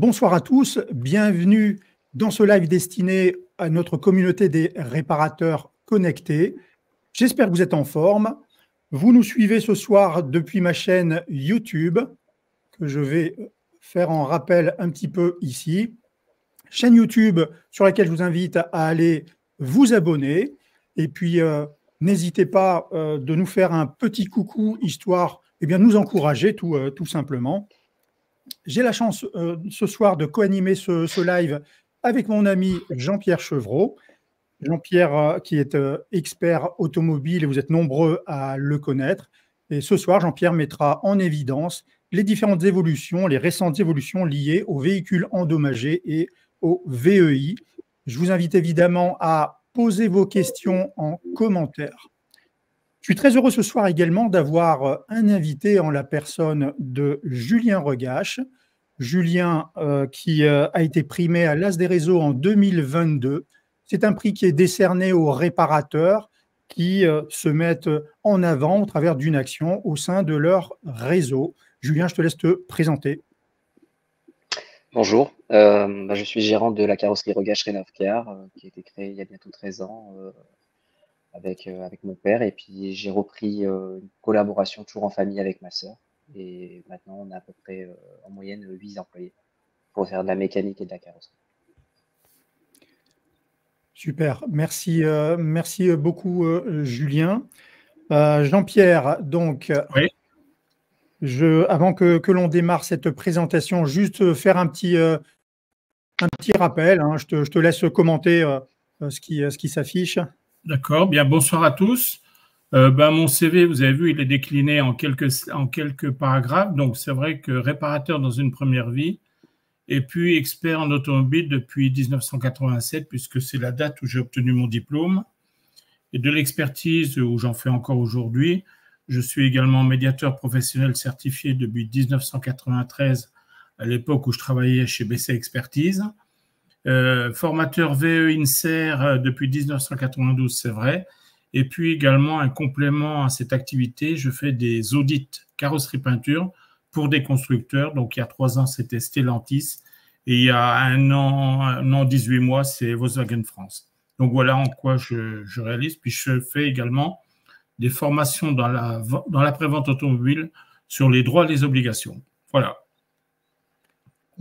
Bonsoir à tous, bienvenue dans ce live destiné à notre communauté des réparateurs connectés. J'espère que vous êtes en forme. Vous nous suivez ce soir depuis ma chaîne YouTube, que je vais faire en rappel un petit peu ici. Chaîne YouTube sur laquelle je vous invite à aller vous abonner. Et puis, n'hésitez pas de nous faire un petit coucou, histoire de nous encourager tout simplement. J'ai la chance ce soir de co-animer ce live avec mon ami Jean-Pierre Chevreau. Jean-Pierre qui est expert automobile et vous êtes nombreux à le connaître. Et ce soir, Jean-Pierre mettra en évidence les différentes évolutions, les récentes évolutions liées aux véhicules endommagés et au VEI. Je vous invite évidemment à poser vos questions en commentaire. Je suis très heureux ce soir également d'avoir un invité en la personne de Julien Regache. Julien qui a été primé à l'As des réseaux en 2022. C'est un prix qui est décerné aux réparateurs qui se mettent en avant au travers d'une action au sein de leur réseau. Julien, je te laisse te présenter. Bonjour, je suis gérant de la carrosserie Regache Rénov'Car qui a été créée il y a bientôt 13 ans avec mon père, et puis j'ai repris une collaboration toujours en famille avec ma sœur, et maintenant on a à peu près en moyenne 8 employés pour faire de la mécanique et de la carrosserie. Super, merci beaucoup Julien. Jean-Pierre, donc oui. Avant que l'on démarre cette présentation, juste faire un petit rappel, hein. Je te laisse commenter ce qui s'affiche. D'accord, bien, bonsoir à tous. Mon CV, vous avez vu, il est décliné en quelques paragraphes. Donc, c'est vrai que réparateur dans une première vie, et puis expert en automobile depuis 1987, puisque c'est la date où j'ai obtenu mon diplôme. Et de l'expertise, où j'en fais encore aujourd'hui. Je suis également médiateur professionnel certifié depuis 1993, à l'époque où je travaillais chez BC Expertise. Formateur VE INSER depuis 1992, c'est vrai. Et puis également un complément à cette activité, je fais des audits carrosserie peinture pour des constructeurs. Donc il y a 3 ans, c'était Stellantis, et il y a un an 18 mois, c'est Volkswagen France. Donc voilà en quoi je réalise. Puis je fais également des formations dans la prévente automobile sur les droits et les obligations. Voilà.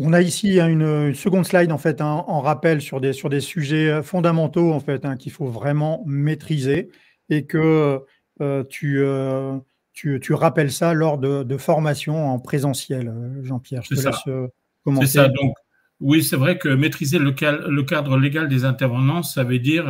On a ici une seconde slide en fait, en rappel sur des sujets fondamentaux en fait, qu'il faut vraiment maîtriser, et que tu rappelles ça lors de formations en présentiel. Jean-Pierre, je te laisse commencer. C'est ça. Donc oui, c'est vrai que maîtriser le cadre légal des intervenants, ça veut dire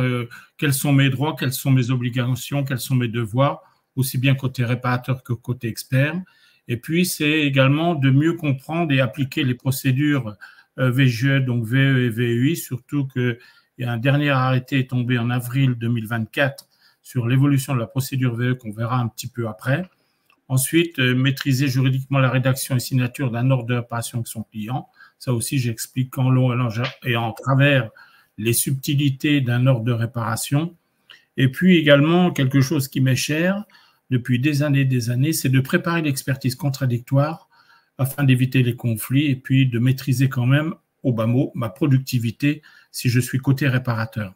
quels sont mes droits, quelles sont mes obligations, quels sont mes devoirs, aussi bien côté réparateur que côté expert. Et puis, c'est également de mieux comprendre et appliquer les procédures VGE, donc VE et VEI, surtout qu'il y a un dernier arrêté tombé en avril 2024 sur l'évolution de la procédure VE qu'on verra un petit peu après. Ensuite, maîtriser juridiquement la rédaction et signature d'un ordre de réparation avec son client. Ça aussi, j'explique en long et en travers les subtilités d'un ordre de réparation. Et puis également, quelque chose qui m'est cher depuis des années, c'est de préparer l'expertise contradictoire afin d'éviter les conflits et puis de maîtriser quand même, au bas mot, ma productivité si je suis côté réparateur.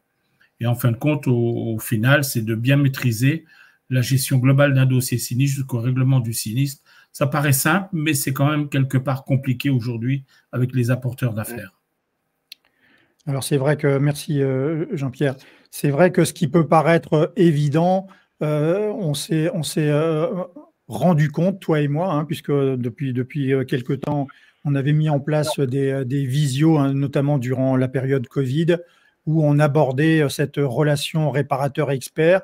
Et en fin de compte, au final, c'est de bien maîtriser la gestion globale d'un dossier sinistre jusqu'au règlement du sinistre. Ça paraît simple, mais c'est quand même quelque part compliqué aujourd'hui avec les apporteurs d'affaires. Alors c'est vrai que, merci Jean-Pierre, c'est vrai que ce qui peut paraître évident, on s'est rendu compte, toi et moi, puisque depuis quelque temps, on avait mis en place des visios, notamment durant la période Covid, où on abordait cette relation réparateur-expert.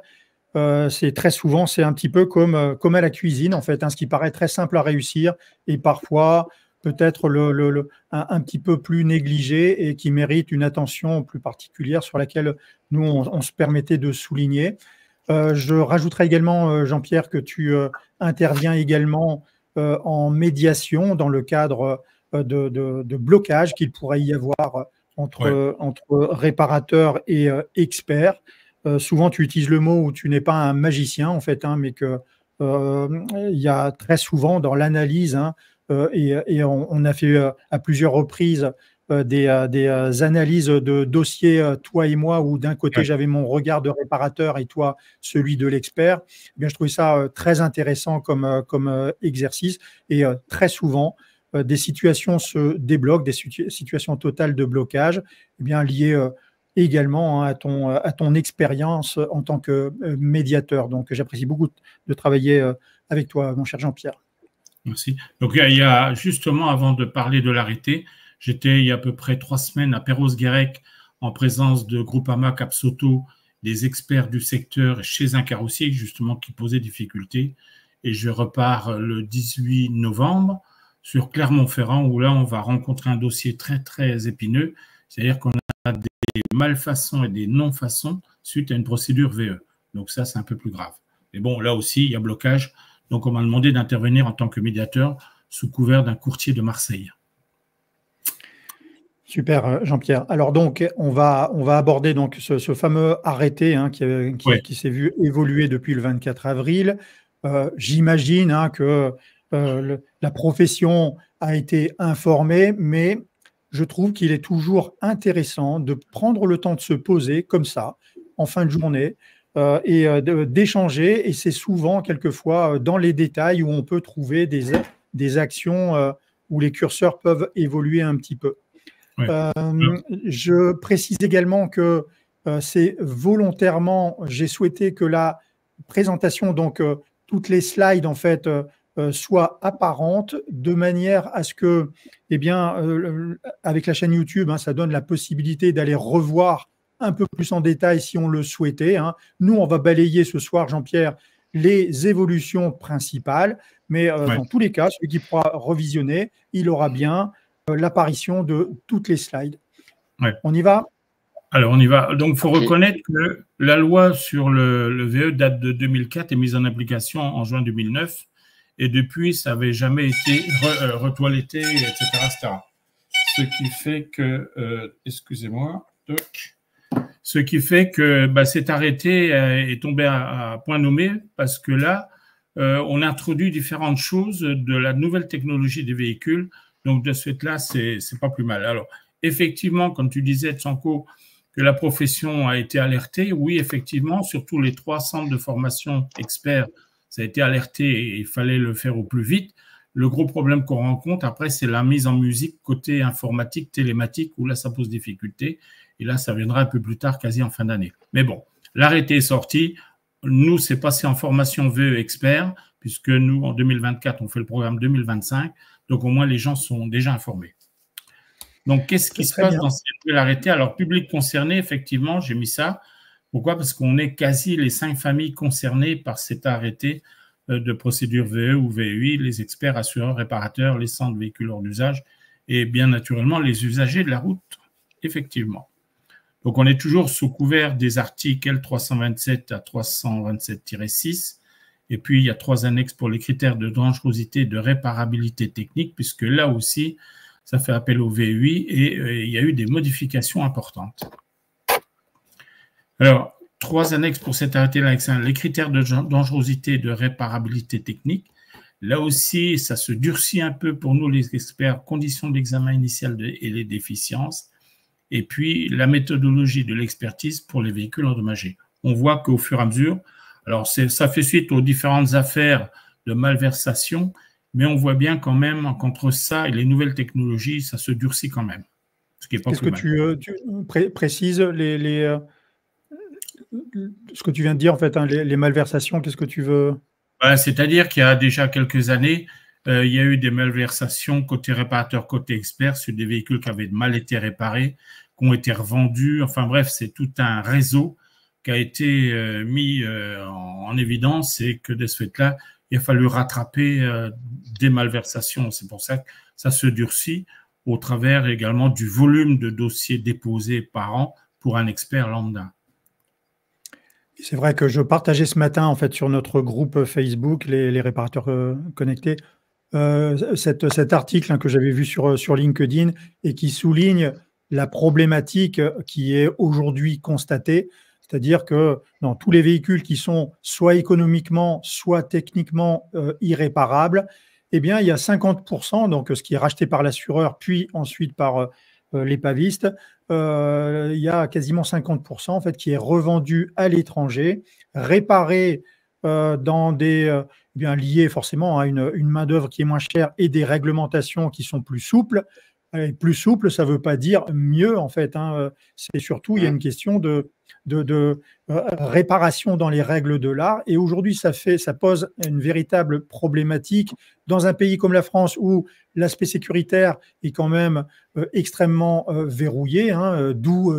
C'est très souvent, c'est un petit peu comme à la cuisine, en fait, ce qui paraît très simple à réussir et parfois peut-être un petit peu plus négligé et qui mérite une attention plus particulière sur laquelle nous, on se permettait de souligner. Je rajouterai également, Jean-Pierre, que tu interviens également en médiation dans le cadre de blocage qu'il pourrait y avoir entre réparateurs et experts. Souvent, tu utilises le mot où tu n'es pas un magicien, en fait, mais qu'il y a très souvent dans l'analyse et on a fait à plusieurs reprises des analyses de dossiers, toi et moi, où d'un côté, j'avais mon regard de réparateur et toi, celui de l'expert. Eh bien, je trouvais ça très intéressant comme exercice. Et très souvent, des situations se débloquent, des situations totales de blocage, eh bien, liées également à ton expérience en tant que médiateur. Donc, j'apprécie beaucoup de travailler avec toi, mon cher Jean-Pierre. Merci. Donc, il y a justement, avant de parler de l'arrêté, j'étais il y a à peu près 3 semaines à Perros-Guirec en présence de Groupama Capsoto, des experts du secteur chez un carrossier justement qui posait difficulté. Et je repars le 18 novembre sur Clermont-Ferrand où là, on va rencontrer un dossier très, très épineux. C'est-à-dire qu'on a des malfaçons et des non-façons suite à une procédure VE. Donc ça, c'est un peu plus grave. Mais bon, là aussi, il y a blocage. Donc, on m'a demandé d'intervenir en tant que médiateur sous couvert d'un courtier de Marseille. Super, Jean-Pierre. Alors donc, on va aborder donc ce fameux arrêté qui s'est vu évoluer depuis le 24 avril. J'imagine que la profession a été informée, mais je trouve qu'il est toujours intéressant de prendre le temps de se poser comme ça, en fin de journée, et d'échanger. Et c'est souvent, quelquefois, dans les détails où on peut trouver des actions où les curseurs peuvent évoluer un petit peu. Oui. Je précise également que c'est volontairement, j'ai souhaité que la présentation, donc toutes les slides en fait, soient apparentes de manière à ce que, eh bien, avec la chaîne YouTube, ça donne la possibilité d'aller revoir un peu plus en détail si on le souhaitait. Nous, on va balayer ce soir, Jean-Pierre, les évolutions principales, mais dans tous les cas, celui qui pourra revisionner, il aura bien l'apparition de toutes les slides. Ouais. On y va? Alors, on y va. Donc, il faut reconnaître que la loi sur le VE date de 2004 et mise en application en juin 2009. Et depuis, ça n'avait jamais été retoiletté, etc., etc. Ce qui fait que, excusez-moi, ce qui fait que cet arrêté est tombé à point nommé parce que là, on introduit différentes choses de la nouvelle technologie des véhicules. Donc, de ce fait-là, c'est pas plus mal. Alors, effectivement, comme tu disais, Tsanko, que la profession a été alertée, oui, effectivement, surtout les 3 centres de formation experts, ça a été alerté et il fallait le faire au plus vite. Le gros problème qu'on rencontre, après, c'est la mise en musique côté informatique, télématique, où là, ça pose difficulté. Et là, ça viendra un peu plus tard, quasi en fin d'année. Mais bon, l'arrêté est sorti. Nous, c'est passé en formation VE expert, puisque nous, en 2024, on fait le programme 2025. Donc, au moins, les gens sont déjà informés. Donc, qu'est-ce qui se passe dans cette nouvelle arrêté? Alors, public concerné, effectivement, j'ai mis ça. Pourquoi? Parce qu'on est quasi les 5 familles concernées par cet arrêté de procédure VE ou VEI, les experts, assureurs, réparateurs, les centres de véhicules hors d'usage et bien naturellement les usagers de la route, effectivement. Donc, on est toujours sous couvert des articles L327 à 327-6. Et puis, il y a 3 annexes pour les critères de dangerosité et de réparabilité technique, puisque là aussi, ça fait appel au VEI et il y a eu des modifications importantes. Alors, 3 annexes pour cet arrêté-là, les critères de dangerosité et de réparabilité technique. Là aussi, ça se durcit un peu pour nous, les experts, conditions d'examen initial et les déficiences. Et puis, la méthodologie de l'expertise pour les véhicules endommagés. On voit qu'au fur et à mesure, alors ça fait suite aux différentes affaires de malversation, mais on voit bien quand même qu'entre ça et les nouvelles technologies, ça se durcit quand même. Ce qui est pas plus mal. Qu'est-ce que tu précises ce que tu viens de dire, en fait, les malversations, qu'est-ce que tu veux? C'est-à-dire qu'il y a déjà quelques années, il y a eu des malversations côté réparateur, côté expert sur des véhicules qui avaient mal été réparés, qui ont été revendus. Enfin bref, c'est tout un réseau qui a été mis en évidence et que de ce fait-là, il a fallu rattraper des malversations. C'est pour ça que ça se durcit au travers également du volume de dossiers déposés par an pour un expert lambda. C'est vrai que je partageais ce matin, en fait, sur notre groupe Facebook, les réparateurs connectés, cet article que j'avais vu sur LinkedIn et qui souligne la problématique qui est aujourd'hui constatée, c'est-à-dire que dans tous les véhicules qui sont soit économiquement, soit techniquement irréparables, eh bien, il y a 50%, donc ce qui est racheté par l'assureur, puis ensuite par l'épaviste, il y a quasiment 50% en fait, qui est revendu à l'étranger, réparé dans des bien liés forcément à une main-d'œuvre qui est moins chère et des réglementations qui sont plus souples. Et plus souple, ça ne veut pas dire mieux, en fait. Hein. C'est surtout, il y a une question de réparation dans les règles de l'art. Et aujourd'hui, ça pose une véritable problématique dans un pays comme la France où l'aspect sécuritaire est quand même extrêmement verrouillé, hein, d'où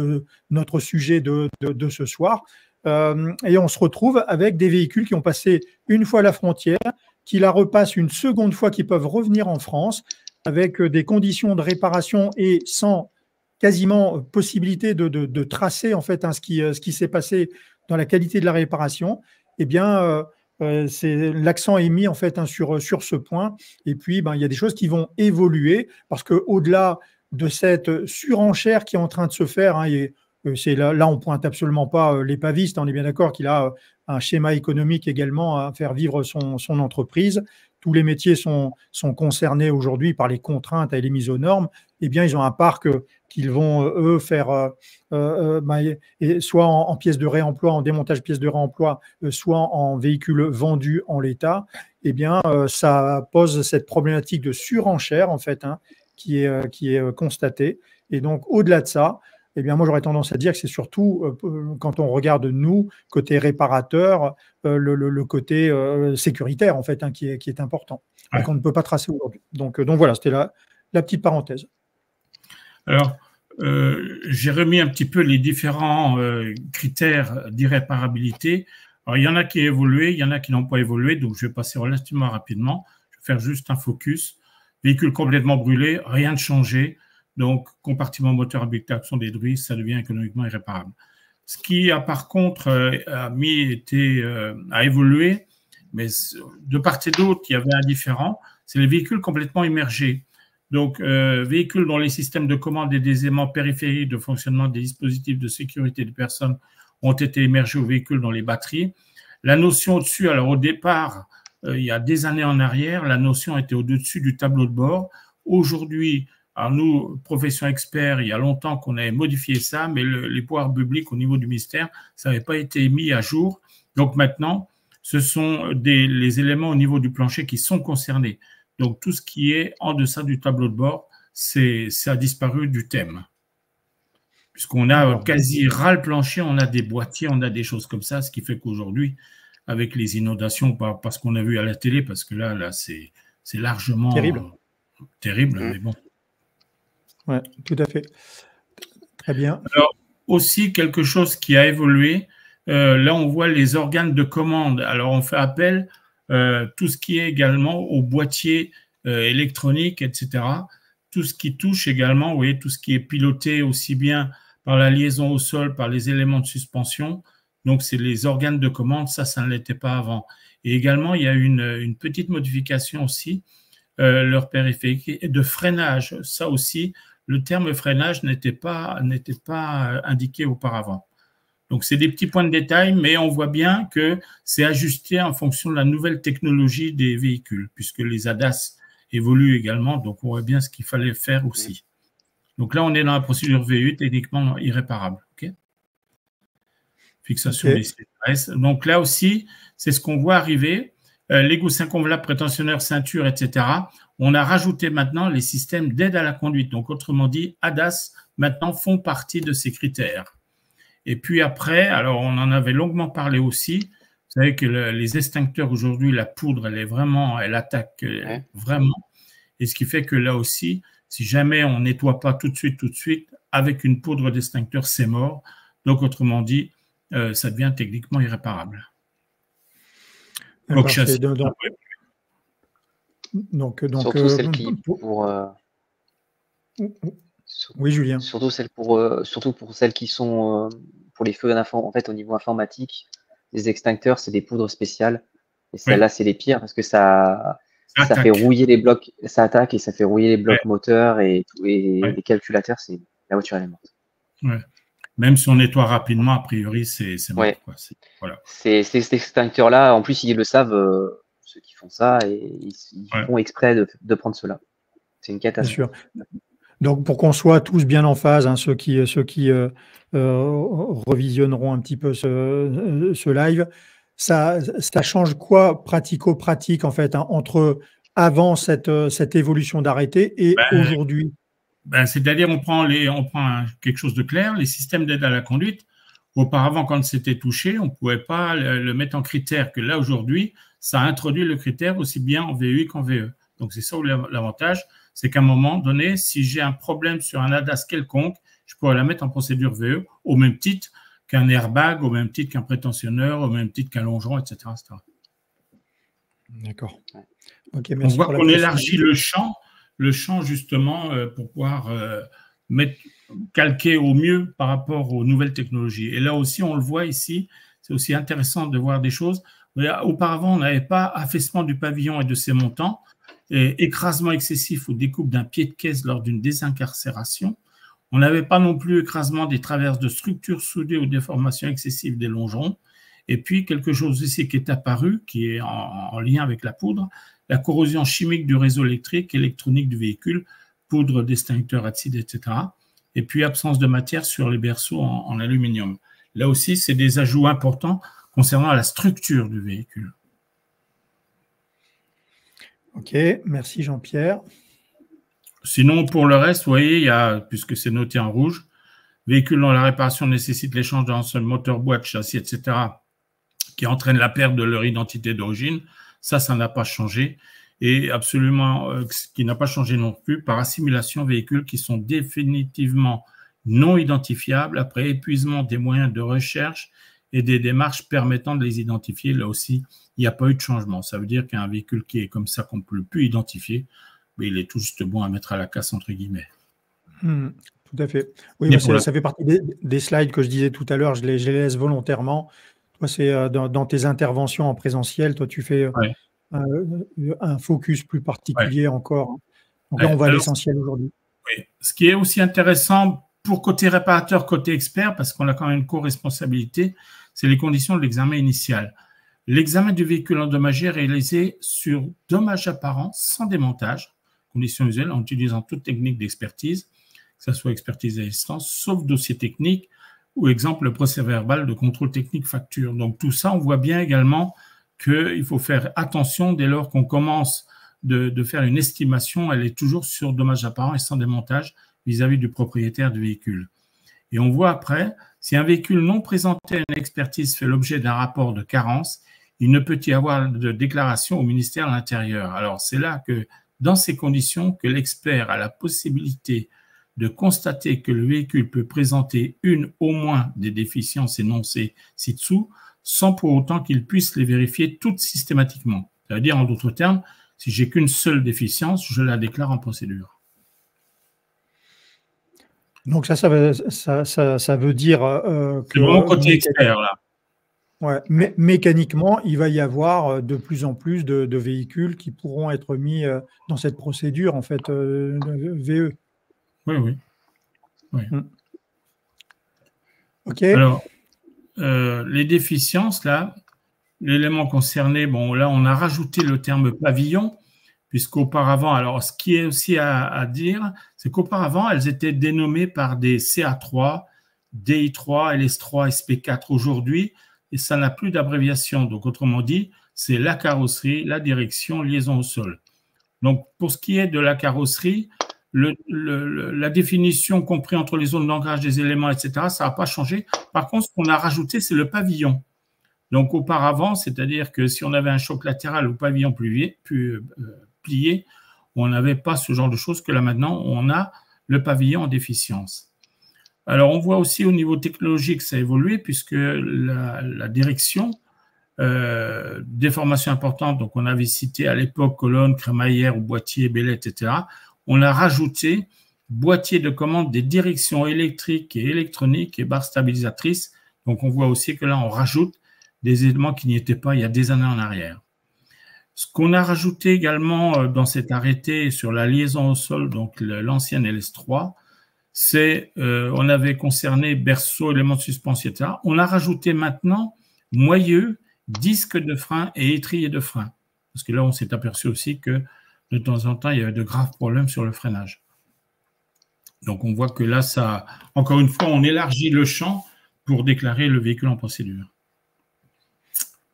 notre sujet de ce soir. Et on se retrouve avec des véhicules qui ont passé une fois la frontière, qui la repassent une seconde fois, qui peuvent revenir en France avec des conditions de réparation et sans quasiment possibilité de tracer en fait, hein, ce qui s'est passé dans la qualité de la réparation. Eh bien, l'accent est mis en fait, hein, sur ce point. Et puis, ben, il y a des choses qui vont évoluer parce qu'au-delà de cette surenchère qui est en train de se faire, hein, là, on ne pointe absolument pas l'épaviste, on est bien d'accord qu'il a un schéma économique également à faire vivre son entreprise. Tous les métiers sont concernés aujourd'hui par les contraintes et les mises aux normes. Eh bien, ils ont un parc qu'ils vont, eux, faire soit en pièces de réemploi, en démontage pièces de réemploi, soit en véhicules vendus en l'état. Eh bien, ça pose cette problématique de surenchère, en fait, hein, qui est constatée. Et donc, au-delà de ça, eh bien, moi, j'aurais tendance à dire que c'est surtout, quand on regarde nous, côté réparateur, le côté sécuritaire, en fait, hein, qui est important, et qu'on ne peut pas tracer aujourd'hui. Donc voilà, c'était la petite parenthèse. Alors, j'ai remis un petit peu les différents critères d'irréparabilité. Alors, il y en a qui ont évolué, il y en a qui n'ont pas évolué, donc je vais passer relativement rapidement. Je vais faire juste un focus. Véhicule complètement brûlé, rien de changé. Donc, compartiment moteur habitaction détruit, ça devient économiquement irréparable. Ce qui a par contre a évolué, mais de part et d'autre, il y avait un différent, c'est les véhicules complètement immergés. Donc, véhicules dont les systèmes de commande et des éléments périphériques de fonctionnement des dispositifs de sécurité des personnes ont été immergés aux véhicules dans les batteries. La notion au-dessus, alors au départ, il y a des années en arrière, la notion était au-dessus du tableau de bord. Aujourd'hui, alors nous, profession expert, il y a longtemps qu'on avait modifié ça, mais les pouvoirs publics au niveau du ministère, ça n'avait pas été mis à jour. Donc maintenant, ce sont les éléments au niveau du plancher qui sont concernés. Donc tout ce qui est en deçà du tableau de bord, ça a disparu du thème. Puisqu'on a quasi ras le plancher, on a des boîtiers, on a des choses comme ça, ce qui fait qu'aujourd'hui, avec les inondations, parce qu'on a vu à la télé, parce que là c'est largement terrible, mais bon. Oui, tout à fait. Très bien. Alors, aussi, quelque chose qui a évolué, là, on voit les organes de commande. Alors, on fait appel tout ce qui est également au boîtier électronique, etc. Tout ce qui touche également, vous voyez, tout ce qui est piloté aussi bien par la liaison au sol, par les éléments de suspension. Donc, c'est les organes de commande, ça ne l'était pas avant. Et également, il y a une petite modification aussi, leur périphérique de freinage. Ça aussi, le terme freinage n'était pas indiqué auparavant. Donc, c'est des petits points de détail, mais on voit bien que c'est ajusté en fonction de la nouvelle technologie des véhicules, puisque les ADAS évoluent également, donc on voit bien ce qu'il fallait faire aussi. Donc là, on est dans la procédure VU, techniquement irréparable. Okay, fixation des CRS. Donc là aussi, c'est ce qu'on voit arriver. Les gousses inconvenables, prétentionneurs, ceintures, etc. On a rajouté maintenant les systèmes d'aide à la conduite. Donc, autrement dit, ADAS, maintenant, font partie de ces critères. Et puis après, alors on en avait longuement parlé aussi. Vous savez que les extincteurs, aujourd'hui, la poudre, elle attaque vraiment. Et ce qui fait que là aussi, si jamais on ne nettoie pas tout de suite, avec une poudre d'extincteur, c'est mort. Donc, autrement dit, ça devient techniquement irréparable. Donc, surtout celles qui oui, Julien. Surtout pour celles qui sont pour les feux en fait au niveau informatique, les extincteurs c'est des poudres spéciales et celles-là c'est les pires parce que ça fait rouiller les blocs, ça attaque et ça fait rouiller les blocs moteurs et les calculateurs, c'est la voiture elle est morte. Ouais. Même si on nettoie rapidement, a priori, c'est mort. Ouais. Voilà. Ces extincteurs-là, en plus, ils le savent, ceux qui font ça, et ils font exprès de prendre cela. C'est une catastrophe. Bien sûr. Donc, pour qu'on soit tous bien en phase, hein, ceux qui revisionneront un petit peu ce live, ça change quoi pratico-pratique, en fait, hein, entre avant cette évolution d'arrêté et aujourd'hui? C'est-à-dire, on prend quelque chose de clair, les systèmes d'aide à la conduite. Auparavant, quand c'était touché, on ne pouvait pas le mettre en critère, que là, aujourd'hui, ça a introduit le critère aussi bien en VUI qu'en VE. Donc, c'est ça l'avantage, c'est qu'à un moment donné, si j'ai un problème sur un ADAS quelconque, je pourrais la mettre en procédure VE au même titre qu'un airbag, au même titre qu'un prétentionneur, au même titre qu'un longeron, etc. D'accord. Okay, on voit qu'on élargit le champ justement pour pouvoir calquer au mieux par rapport aux nouvelles technologies. Et là aussi, on le voit ici, c'est aussi intéressant de voir des choses. Auparavant, on n'avait pas affaissement du pavillon et de ses montants, et écrasement excessif ou découpe d'un pied de caisse lors d'une désincarcération. On n'avait pas non plus écrasement des traverses de structures soudées ou déformation excessive des longerons. Et puis, quelque chose ici qui est apparu, qui est en lien avec la poudre, la corrosion chimique du réseau électrique, électronique du véhicule, poudre d'extincteur acide, etc. Et puis, absence de matière sur les berceaux en aluminium. Là aussi, c'est des ajouts importants concernant la structure du véhicule. Ok, merci Jean-Pierre. Sinon, pour le reste, vous voyez, il y a, puisque c'est noté en rouge, véhicule dont la réparation nécessite l'échange d'un seul moteur, boîte, châssis, etc., qui entraîne la perte de leur identité d'origine, ça n'a pas changé. Et absolument, ce qui n'a pas changé non plus, par assimilation, véhicules qui sont définitivement non identifiables après épuisement des moyens de recherche et des démarches permettant de les identifier. Là aussi, il n'y a pas eu de changement. Ça veut dire qu'un véhicule qui est comme ça, qu'on ne peut plus identifier, mais il est tout juste bon à mettre à la casse, entre guillemets. Tout à fait. Oui, ça fait partie des slides que je disais tout à l'heure, je les laisse volontairement. Toi, c'est dans tes interventions en présentiel, toi, tu fais un focus plus particulier encore. Donc là, on va à l'essentiel aujourd'hui. Oui. Ce qui est aussi intéressant pour côté réparateur, côté expert, parce qu'on a quand même une co-responsabilité, c'est les conditions de l'examen initial. L'examen du véhicule endommagé est réalisé sur dommage apparent, sans démontage, conditions usuelles, en utilisant toute technique d'expertise, que ce soit expertise à distance, sauf dossier technique ou exemple le procès-verbal de contrôle technique facture. Donc tout ça, on voit bien également qu'il faut faire attention dès lors qu'on commence de faire une estimation, elle est toujours sur dommage apparent et sans démontage vis-à-vis du propriétaire du véhicule. Et on voit après, si un véhicule non présenté à une expertise fait l'objet d'un rapport de carence, il ne peut y avoir de déclaration au ministère de l'Intérieur. Alors c'est là que, dans ces conditions, que l'expert a la possibilité de constater que le véhicule peut présenter une au moins des déficiences énoncées ci-dessous, sans pour autant qu'il puisse les vérifier toutes systématiquement. Ça veut dire, en d'autres termes, si j'ai qu'une seule déficience, je la déclare en procédure. Donc ça veut dire que… C'est mon côté expert, là. Ouais, mais mécaniquement, il va y avoir de plus en plus de véhicules qui pourront être mis dans cette procédure, en fait, VE. Oui. OK. Alors, les déficiences, là, l'élément concerné, bon, là, on a rajouté le terme pavillon, puisqu'auparavant, alors, ce qui est aussi à dire, c'est qu'auparavant, elles étaient dénommées par des CA3, DI3, LS3, SP4. Aujourd'hui, et ça n'a plus d'abréviation. Donc, autrement dit, c'est la carrosserie, la direction, liaison au sol. Donc, pour ce qui est de la carrosserie, la définition comprise entre les zones d'ancrage des éléments, etc., ça n'a pas changé. Par contre, ce qu'on a rajouté, c'est le pavillon. Donc, auparavant, c'est-à-dire que si on avait un choc latéral ou pavillon plié, on n'avait pas ce genre de choses que là, maintenant, on a le pavillon en déficience. Alors, on voit aussi au niveau technologique, ça a évolué puisque la direction, déformation importante, donc on avait cité à l'époque colonne, crémaillère ou boîtier, bellette, etc. On a rajouté boîtier de commande des directions électriques et électroniques et barres stabilisatrices. Donc, on voit aussi que là, on rajoute des éléments qui n'y étaient pas il y a des années en arrière. Ce qu'on a rajouté également dans cet arrêté sur la liaison au sol, donc l'ancienne LS3, c'est, on avait concerné berceau, éléments de suspension, etc. On a rajouté maintenant moyeu, disque de frein et étrier de frein. parce que là, on s'est aperçu aussi que de temps en temps, il y avait de graves problèmes sur le freinage. Donc, on voit que là, ça, encore une fois, on élargit le champ pour déclarer le véhicule en procédure.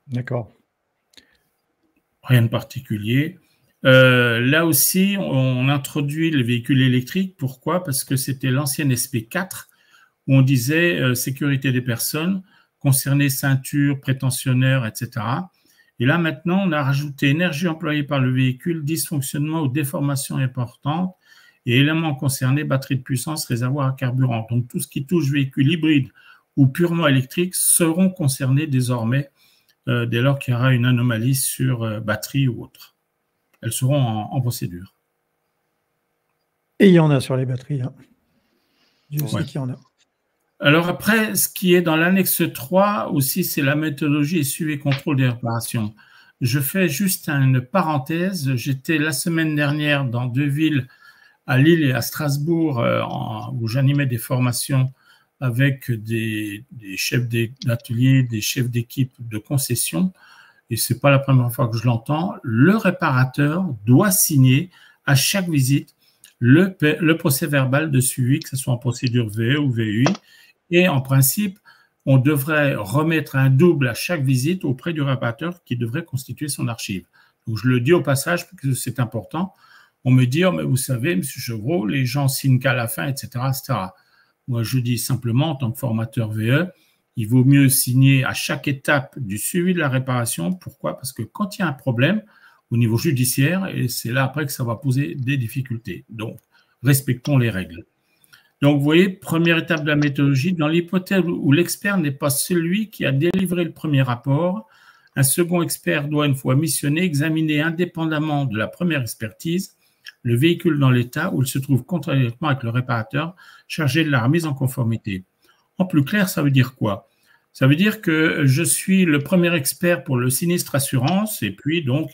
D'accord. Rien de particulier. Là aussi, on introduit les véhicules électriques. Pourquoi? Parce que c'était l'ancienne SP4 où on disait sécurité des personnes, concernées ceinture, prétentionnaire, etc. Et là, maintenant, on a rajouté énergie employée par le véhicule, dysfonctionnement ou déformation importante et éléments concernés, batterie de puissance, réservoir à carburant. Donc, tout ce qui touche véhicule hybride ou purement électrique seront concernés désormais dès lors qu'il y aura une anomalie sur batterie ou autre. Elles seront en procédure. Et il y en a sur les batteries. Hein. Dieu sait qu'il y en a. Alors après, ce qui est dans l'annexe 3 aussi, c'est la méthodologie et suivi et contrôle des réparations. Je fais juste une parenthèse. J'étais la semaine dernière dans 2 villes, à Lille et à Strasbourg, où j'animais des formations avec des chefs d'atelier, des chefs d'équipe de concession. Et ce n'est pas la première fois que je l'entends. Le réparateur doit signer à chaque visite le procès-verbal de suivi, que ce soit en procédure VE ou VEI. Et en principe, on devrait remettre un double à chaque visite auprès du réparateur qui devrait constituer son archive. Donc, je le dis au passage parce que c'est important. On me dit, oh, mais vous savez, M. Chevreau, les gens signent qu'à la fin, etc., etc. Moi, je dis simplement, en tant que formateur VE, il vaut mieux signer à chaque étape du suivi de la réparation. Pourquoi? Parce que quand il y a un problème au niveau judiciaire, et c'est là après que ça va poser des difficultés. Donc, respectons les règles. Donc, vous voyez, première étape de la méthodologie, dans l'hypothèse où l'expert n'est pas celui qui a délivré le premier rapport, un second expert doit, une fois missionné, examiner indépendamment de la première expertise le véhicule dans l'état où il se trouve contradictoirement avec le réparateur chargé de la remise en conformité. En plus clair, ça veut dire quoi? Ça veut dire que je suis le premier expert pour le sinistre assurance et puis donc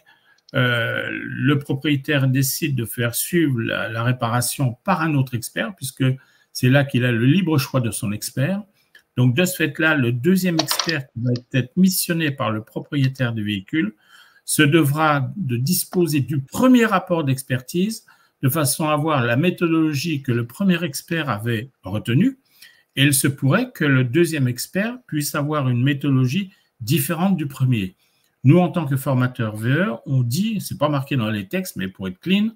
le propriétaire décide de faire suivre la réparation par un autre expert puisque c'est là qu'il a le libre choix de son expert. Donc de ce fait-là, le deuxième expert qui va être missionné par le propriétaire du véhicule se devra de disposer du premier rapport d'expertise de façon à avoir la méthodologie que le premier expert avait retenue. Et il se pourrait que le deuxième expert puisse avoir une méthodologie différente du premier. Nous, en tant que formateurs VE, on dit, c'est pas marqué dans les textes, mais pour être clean,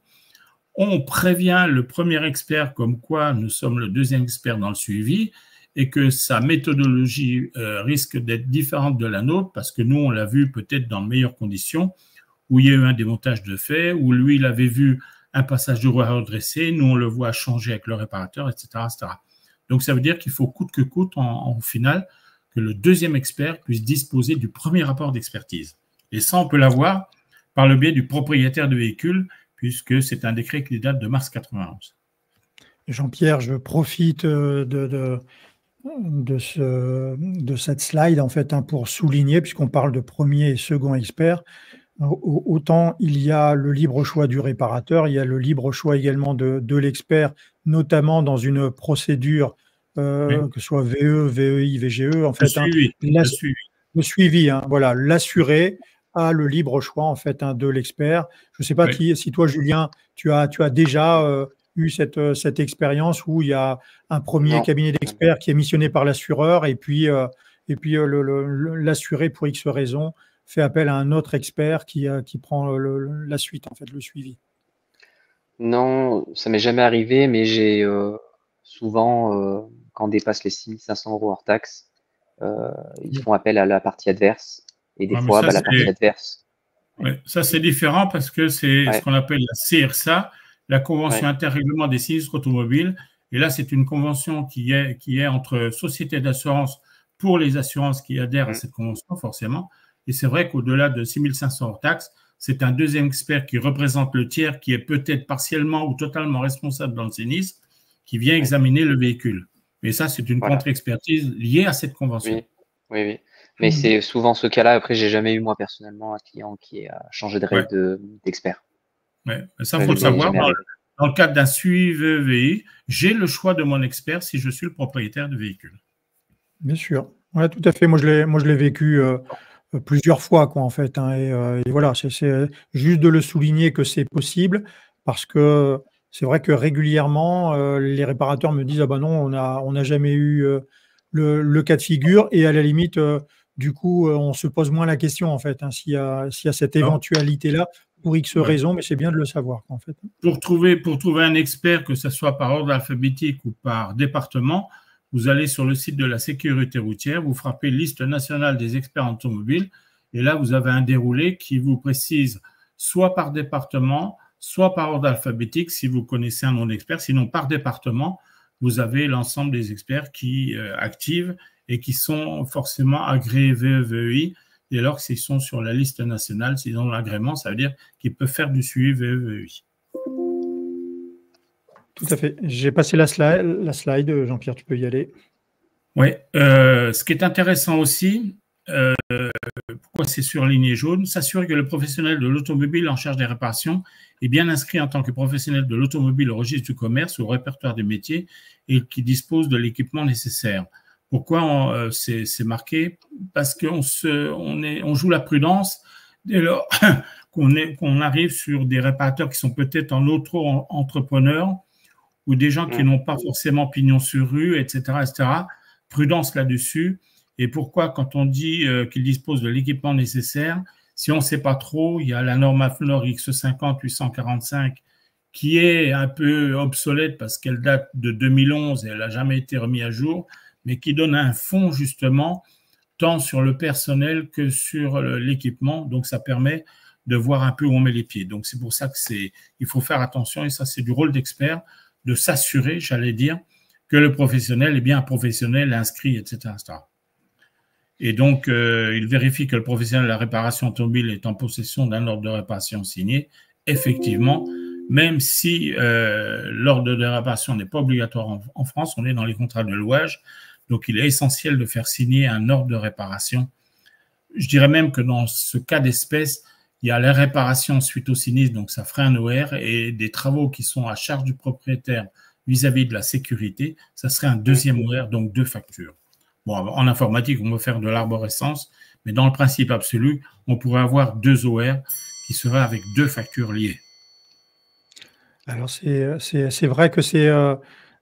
on prévient le premier expert comme quoi nous sommes le deuxième expert dans le suivi et que sa méthodologie risque d'être différente de la nôtre parce que nous, on l'a vu peut-être dans de meilleures conditions où il y a eu un démontage de fait, où lui, il avait vu un passage de roue à redresser, nous, on le voit changer avec le réparateur, etc., etc. Donc, ça veut dire qu'il faut coûte que coûte, en final, que le deuxième expert puisse disposer du premier rapport d'expertise. Et ça, on peut l'avoir par le biais du propriétaire du véhicule, puisque c'est un décret qui date de mars 91. Jean-Pierre, je profite de cette slide, en fait, pour souligner, puisqu'on parle de premier et second expert, autant il y a le libre choix du réparateur, il y a le libre choix également de l'expert, notamment dans une procédure, que ce soit VE, VEI, VGE, en fait, le suivi, voilà, l'assuré a le libre choix, en fait, de l'expert. Je ne sais pas si toi, Julien, tu as déjà eu cette expérience où il y a un premier cabinet d'experts qui est missionné par l'assureur et puis l'assuré, pour X raisons, fait appel à un autre expert qui prend la suite, en fait, le suivi. Non, ça m'est jamais arrivé, mais j'ai souvent, quand on dépasse les 6 500 € hors taxe, ils font appel à la partie adverse. Et des fois, la partie adverse. Ça, c'est différent parce que c'est ce qu'on appelle la CRSA, la Convention interrèglement des sinistres automobiles. Et là, c'est une convention qui est entre sociétés d'assurance pour les assurances qui adhèrent à cette convention, forcément. Et c'est vrai qu'au-delà de 6 500 hors taxe, c'est un deuxième expert qui représente le tiers qui est peut-être partiellement ou totalement responsable dans le sinistre qui vient examiner le véhicule. Mais ça, c'est une contre-expertise liée à cette convention. Oui. Mais c'est souvent ce cas-là. Après, j'ai jamais eu, moi, personnellement, un client qui a changé de règle d'expert. Ça, il faut le savoir. Dans le cadre d'un suivi VEI, j'ai le choix de mon expert si je suis le propriétaire du véhicule. Bien sûr. Oui, tout à fait. Moi, je l'ai vécu plusieurs fois, quoi, en fait, hein, et voilà, c'est juste de le souligner que c'est possible parce que c'est vrai que régulièrement, les réparateurs me disent: «Ah bah non, on n'a jamais eu, le cas de figure» et à la limite, du coup, on se pose moins la question, en fait, hein, s'il y a cette Alors, éventualité-là pour X ouais. raisons, mais c'est bien de le savoir, quoi, en fait. Pour trouver un expert, que ce soit par ordre alphabétique ou par département, vous allez sur le site de la sécurité routière, vous frappez liste nationale des experts automobiles, et là, vous avez un déroulé qui vous précise soit par département, soit par ordre alphabétique, si vous connaissez un nom d'expert. Sinon, par département, vous avez l'ensemble des experts qui activent et qui sont forcément agréés VEVEI. Dès lors qu'ils sont sur la liste nationale, s'ils ont l'agrément, ça veut dire qu'ils peuvent faire du suivi VEVEI. Tout à fait. J'ai passé la slide, Jean-Pierre, tu peux y aller. Oui, ce qui est intéressant aussi, pourquoi c'est surligné jaune, s'assurer que le professionnel de l'automobile en charge des réparations est bien inscrit en tant que professionnel de l'automobile au registre du commerce ou au répertoire des métiers et qui dispose de l'équipement nécessaire. Pourquoi c'est marqué? Parce qu'on joue la prudence dès lors qu'on arrive sur des réparateurs qui sont peut-être en auto-entrepreneurs ou des gens qui n'ont pas forcément pignon sur rue, etc., etc. Prudence là-dessus. Et pourquoi, quand on dit qu'ils disposent de l'équipement nécessaire, si on ne sait pas trop, il y a la norme AFNOR X50-845 qui est un peu obsolète parce qu'elle date de 2011 et elle n'a jamais été remise à jour, mais qui donne un fond justement tant sur le personnel que sur l'équipement. Donc, ça permet de voir un peu où on met les pieds. Donc, c'est pour ça il faut faire attention, et ça, c'est du rôle d'expert, de s'assurer, j'allais dire, que le professionnel est bien un professionnel inscrit, etc., etc. Et donc, il vérifie que le professionnel de la réparation automobile est en possession d'un ordre de réparation signé. Effectivement, même si l'ordre de réparation n'est pas obligatoire en France, on est dans les contrats de louage, donc il est essentiel de faire signer un ordre de réparation. Je dirais même que dans ce cas d'espèce, il y a les réparations suite au sinistre, donc ça ferait un OR, et des travaux qui sont à charge du propriétaire vis-à-vis de la sécurité, ça serait un deuxième OR, donc 2 factures. Bon, en informatique, on peut faire de l'arborescence, mais dans le principe absolu, on pourrait avoir 2 OR qui seraient avec 2 factures liées. Alors, c'est vrai que c'est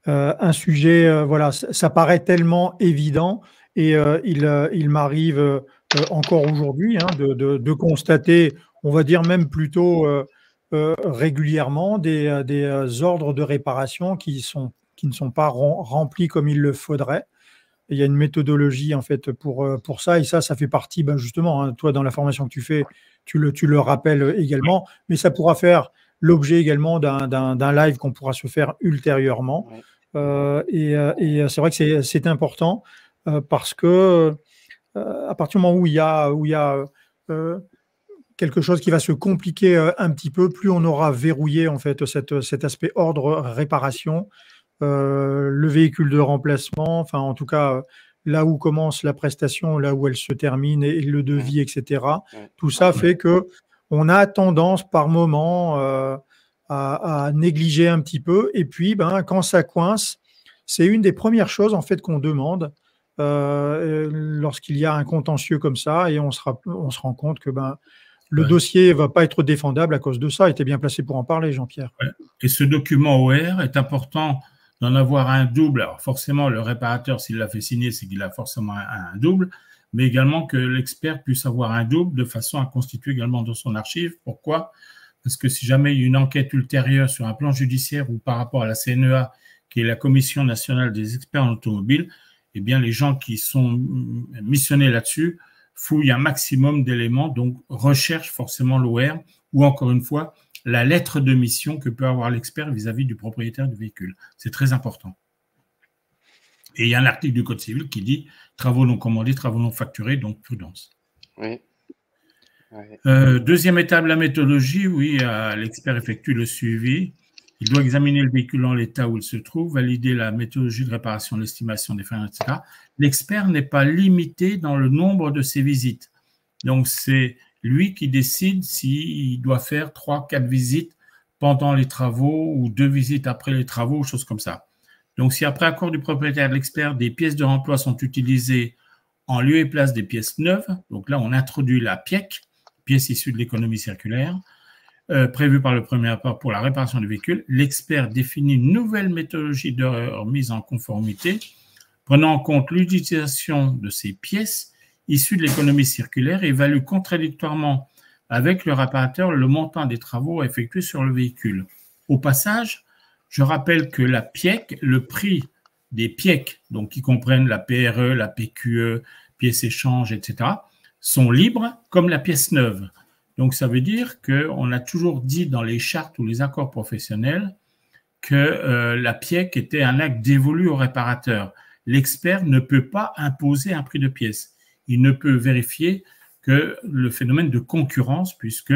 un sujet, voilà, ça paraît tellement évident et il m'arrive encore aujourd'hui, hein, de constater, on va dire même plutôt régulièrement, des ordres de réparation qui ne sont pas remplis comme il le faudrait. Il y a une méthodologie en fait pour ça, et ça fait partie, ben justement, hein, toi dans la formation que tu fais, tu le rappelles également, mais ça pourra faire l'objet également d'un live qu'on pourra se faire ultérieurement. Et c'est vrai que c'est important parce que à partir du moment où il y a quelque chose qui va se compliquer un petit peu, plus on aura verrouillé en fait cet aspect ordre réparation. Le véhicule de remplacement, enfin en tout cas là où commence la prestation, là où elle se termine, et le devis, etc. Tout ça fait que on a tendance par moment à négliger un petit peu, et puis ben, quand ça coince, c'est une des premières choses en fait qu'on demande lorsqu'il y a un contentieux comme ça, et on se rend compte que ben, le dossier ne va pas être défendable à cause de ça. Tu es bien placé pour en parler, Jean-Pierre. Et ce document OR est important d'en avoir un double. Alors forcément, le réparateur, s'il l'a fait signer, c'est qu'il a forcément un double, mais également que l'expert puisse avoir un double de façon à constituer également dans son archive. Pourquoi? Parce que si jamais il y a une enquête ultérieure sur un plan judiciaire ou par rapport à la CNEA, qui est la Commission nationale des experts en automobile, eh bien les gens qui sont missionnés là-dessus fouillent un maximum d'éléments, donc recherchent forcément l'OR, ou encore une fois, la lettre de mission que peut avoir l'expert vis-à-vis du propriétaire du véhicule. C'est très important. Et il y a un article du Code civil qui dit travaux non commandés, travaux non facturés, donc prudence. Oui. Deuxième étape, la méthodologie. Oui, l'expert effectue le suivi. Il doit examiner le véhicule en l'état où il se trouve, valider la méthodologie de réparation, l'estimation des freins, etc. L'expert n'est pas limité dans le nombre de ses visites. Donc, c'est lui qui décide s'il doit faire 3-4 visites pendant les travaux ou 2 visites après les travaux, choses comme ça. Donc, si après accord du propriétaire de l'expert, des pièces de remploi sont utilisées en lieu et place des pièces neuves. Donc là, on introduit la PIEC, pièce issue de l'économie circulaire, prévue par le premier rapport pour la réparation du véhicule. L'expert définit une nouvelle méthodologie de remise en conformité, prenant en compte l'utilisation de ces pièces issues de l'économie circulaire et évalue contradictoirement avec le réparateur le montant des travaux effectués sur le véhicule. Au passage, je rappelle que la PIEC, le prix des PIEC, donc qui comprennent la PRE, la PQE, pièces échange, etc., sont libres comme la pièce neuve. Donc, ça veut dire qu'on a toujours dit dans les chartes ou les accords professionnels que la PIEC était un acte dévolu au réparateur. L'expert ne peut pas imposer un prix de pièce. Il ne peut vérifier que le phénomène de concurrence, puisque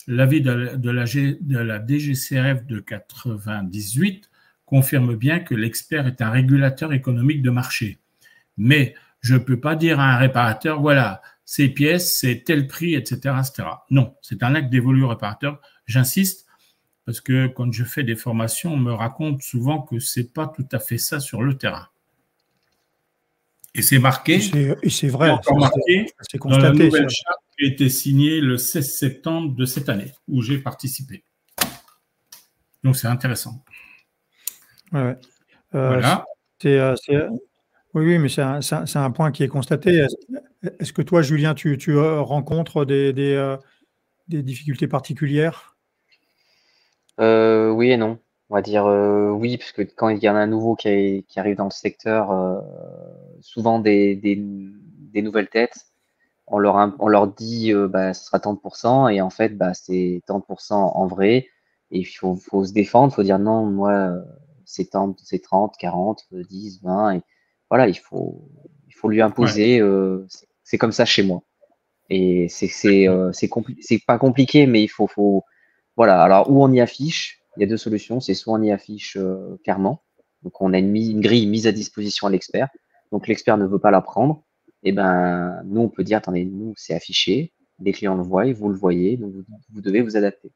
l'avis de la DGCRF de 98 confirme bien que l'expert est un régulateur économique de marché. Mais je ne peux pas dire à un réparateur, voilà, ces pièces, c'est tel prix, etc., etc. Non, c'est un acte dévolu au réparateur. J'insiste, parce que quand je fais des formations, on me raconte souvent que ce n'est pas tout à fait ça sur le terrain. Et c'est marqué, et c'est vrai, c'est constaté dans la nouvelle charte qui a été signée le 16 septembre de cette année, où j'ai participé. Donc, c'est intéressant. Ouais. Voilà. Oui, mais c'est un point qui est constaté. Est-ce que toi, Julien, tu rencontres des difficultés particulières? Oui et non. On va dire oui, parce que quand il y en a un nouveau qui arrive dans le secteur, souvent des nouvelles têtes, on leur dit bah, ce sera tant de pourcents, et en fait, bah, c'est tant de pourcents en vrai. Et il faut se défendre, il faut dire non, moi, c'est 30, 40, 10, 20. Et voilà, il faut lui imposer, c'est comme ça chez moi. Et c'est pas compliqué, mais il faut voilà. Alors, où on y affiche, il y a deux solutions. C'est soit on y affiche clairement, donc on a une grille mise à disposition à l'expert, donc l'expert ne veut pas la prendre, et ben nous on peut dire attendez, nous c'est affiché, les clients le voient, vous le voyez, donc vous devez vous adapter.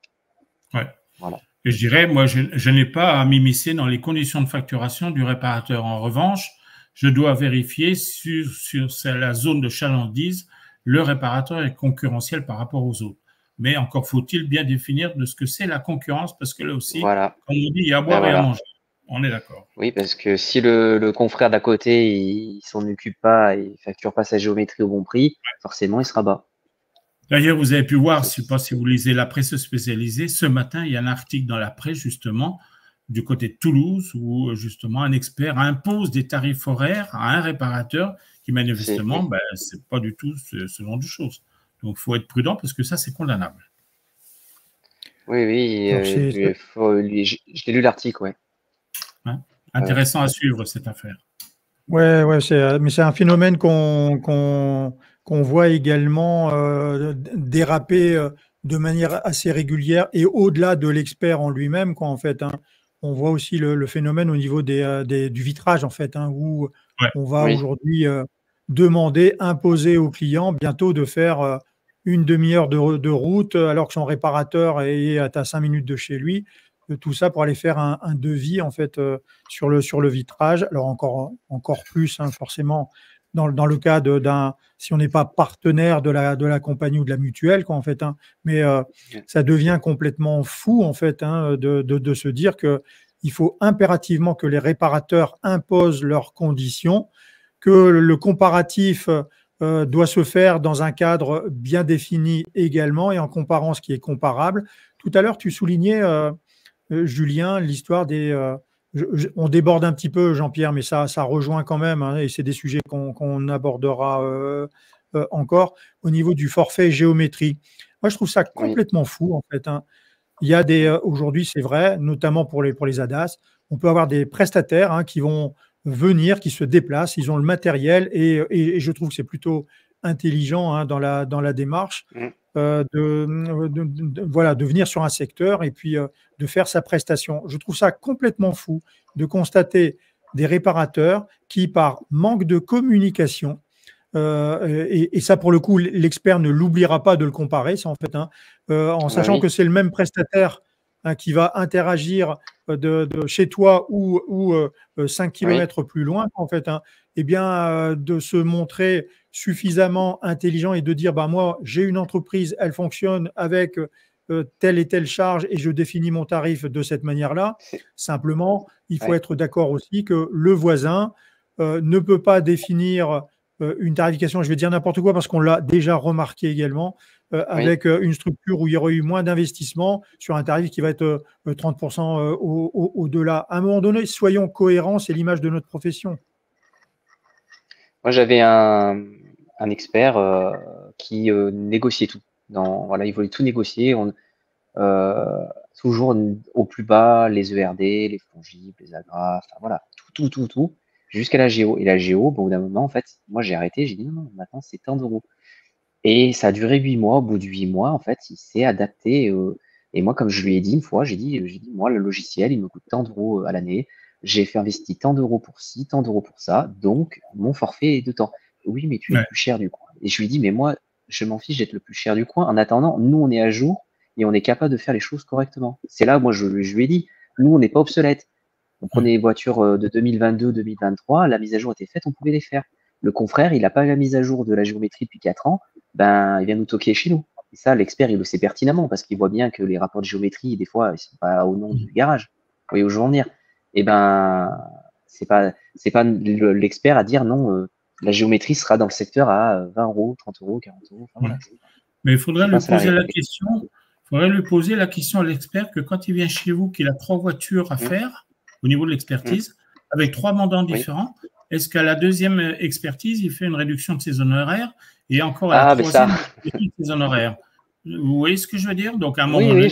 Ouais. Voilà. Et je dirais, moi, je n'ai pas à m'immiscer dans les conditions de facturation du réparateur. En revanche, je dois vérifier sur la zone de chalandise, le réparateur est concurrentiel par rapport aux autres. Mais encore faut-il bien définir de ce que c'est la concurrence, parce que là aussi, voilà. Comme on dit, il y a à boire et à manger. On est d'accord. Oui, parce que si le confrère d'à côté, il s'en occupe pas, il facture pas sa géométrie au bon prix, forcément, il sera bas. D'ailleurs, vous avez pu voir, je ne sais pas si vous lisez la presse spécialisée, ce matin, il y a un article dans la presse, justement, du côté de Toulouse, où justement un expert impose des tarifs horaires à un réparateur qui, manifestement, ce n'est pas du tout ce genre de choses. Donc, il faut être prudent parce que ça, c'est condamnable. Oui, je l'ai lu l'article, ouais. Hein? Intéressant à suivre cette affaire. Ouais, mais c'est un phénomène qu'on voit également déraper de manière assez régulière et au-delà de l'expert en lui-même, quoi, en fait. Hein. On voit aussi le phénomène au niveau du vitrage, en fait, hein, où on va aujourd'hui imposer au client bientôt de faire une demi-heure de route alors que son réparateur est à 5 minutes de chez lui. Tout ça pour aller faire un devis en fait sur le vitrage. Alors encore plus hein, forcément dans le cas si on n'est pas partenaire de la compagnie ou de la mutuelle quoi en fait. Hein, mais ça devient complètement fou en fait hein, de se dire que il faut impérativement que les réparateurs imposent leurs conditions, que le comparatif doit se faire dans un cadre bien défini également et en comparant ce qui est comparable. Tout à l'heure, tu soulignais Julien, l'histoire on déborde un petit peu, Jean-Pierre, mais ça rejoint quand même, hein, et c'est des sujets qu'on abordera encore, au niveau du forfait géométrie. Moi, je trouve ça complètement fou, en fait. Hein. Il y a aujourd'hui, c'est vrai, notamment pour les ADAS, on peut avoir des prestataires hein, qui vont venir, qui se déplacent, ils ont le matériel, et je trouve que c'est plutôt intelligent hein, dans la démarche. De venir sur un secteur et puis de faire sa prestation. Je trouve ça complètement fou de constater des réparateurs qui, par manque de communication, et ça pour le coup, l'expert ne l'oubliera pas de le comparer, ça en fait, hein, en sachant que c'est le même prestataire hein, qui va interagir de chez toi ou 5 km plus loin, en fait, hein, et bien de se montrer suffisamment intelligent et de dire bah, moi, j'ai une entreprise, elle fonctionne avec telle et telle charge et je définis mon tarif de cette manière-là. Simplement, il faut être d'accord aussi que le voisin ne peut pas définir une tarification, je vais dire n'importe quoi parce qu'on l'a déjà remarqué également, avec une structure où il y aurait eu moins d'investissement sur un tarif qui va être 30% au-delà. À un moment donné, soyons cohérents, c'est l'image de notre profession. Moi, j'avais un expert qui négociait tout. Voilà, il voulait tout négocier. Toujours au plus bas, les ERD, les fongibles, les agrafes, enfin, voilà, tout, jusqu'à la géo. Et la géo, bon, au bout d'un moment, en fait, moi, j'ai arrêté, j'ai dit non, maintenant, c'est tant d'euros. Et ça a duré 8 mois. Au bout de 8 mois, en fait, il s'est adapté. Et moi, comme je lui ai dit une fois, j'ai dit, moi, le logiciel, il me coûte tant d'euros à l'année. J'ai fait investir tant d'euros pour ci, tant d'euros pour ça. Donc, mon forfait est de temps. Oui, mais tu es le plus cher du coin. Et je lui ai dit, mais moi, je m'en fiche d'être le plus cher du coin. En attendant, nous, on est à jour et on est capable de faire les choses correctement. C'est là, moi, je lui ai dit, nous, on n'est pas obsolète. On prenait les voitures de 2022, 2023, la mise à jour était faite, on pouvait les faire. Le confrère, il n'a pas la mise à jour de la géométrie depuis 4 ans, ben, il vient nous toquer chez nous. Et ça, l'expert, il le sait pertinemment parce qu'il voit bien que les rapports de géométrie, des fois, ils sont pas au nom du garage. Vous voyez où je veux en venir? Eh ben, c'est pas l'expert à dire non, la géométrie sera dans le secteur à 20 euros, 30 euros, 40 euros. Enfin, voilà. Mais il faudrait lui poser la question. Il faudrait lui poser la question à l'expert que quand il vient chez vous, qu'il a 3 voitures à faire au niveau de l'expertise, avec 3 mandants différents, est-ce qu'à la deuxième expertise, il fait une réduction de ses honoraires et encore à la troisième, il fait ses honoraires? Vous voyez ce que je veux dire? Donc, à un moment donné,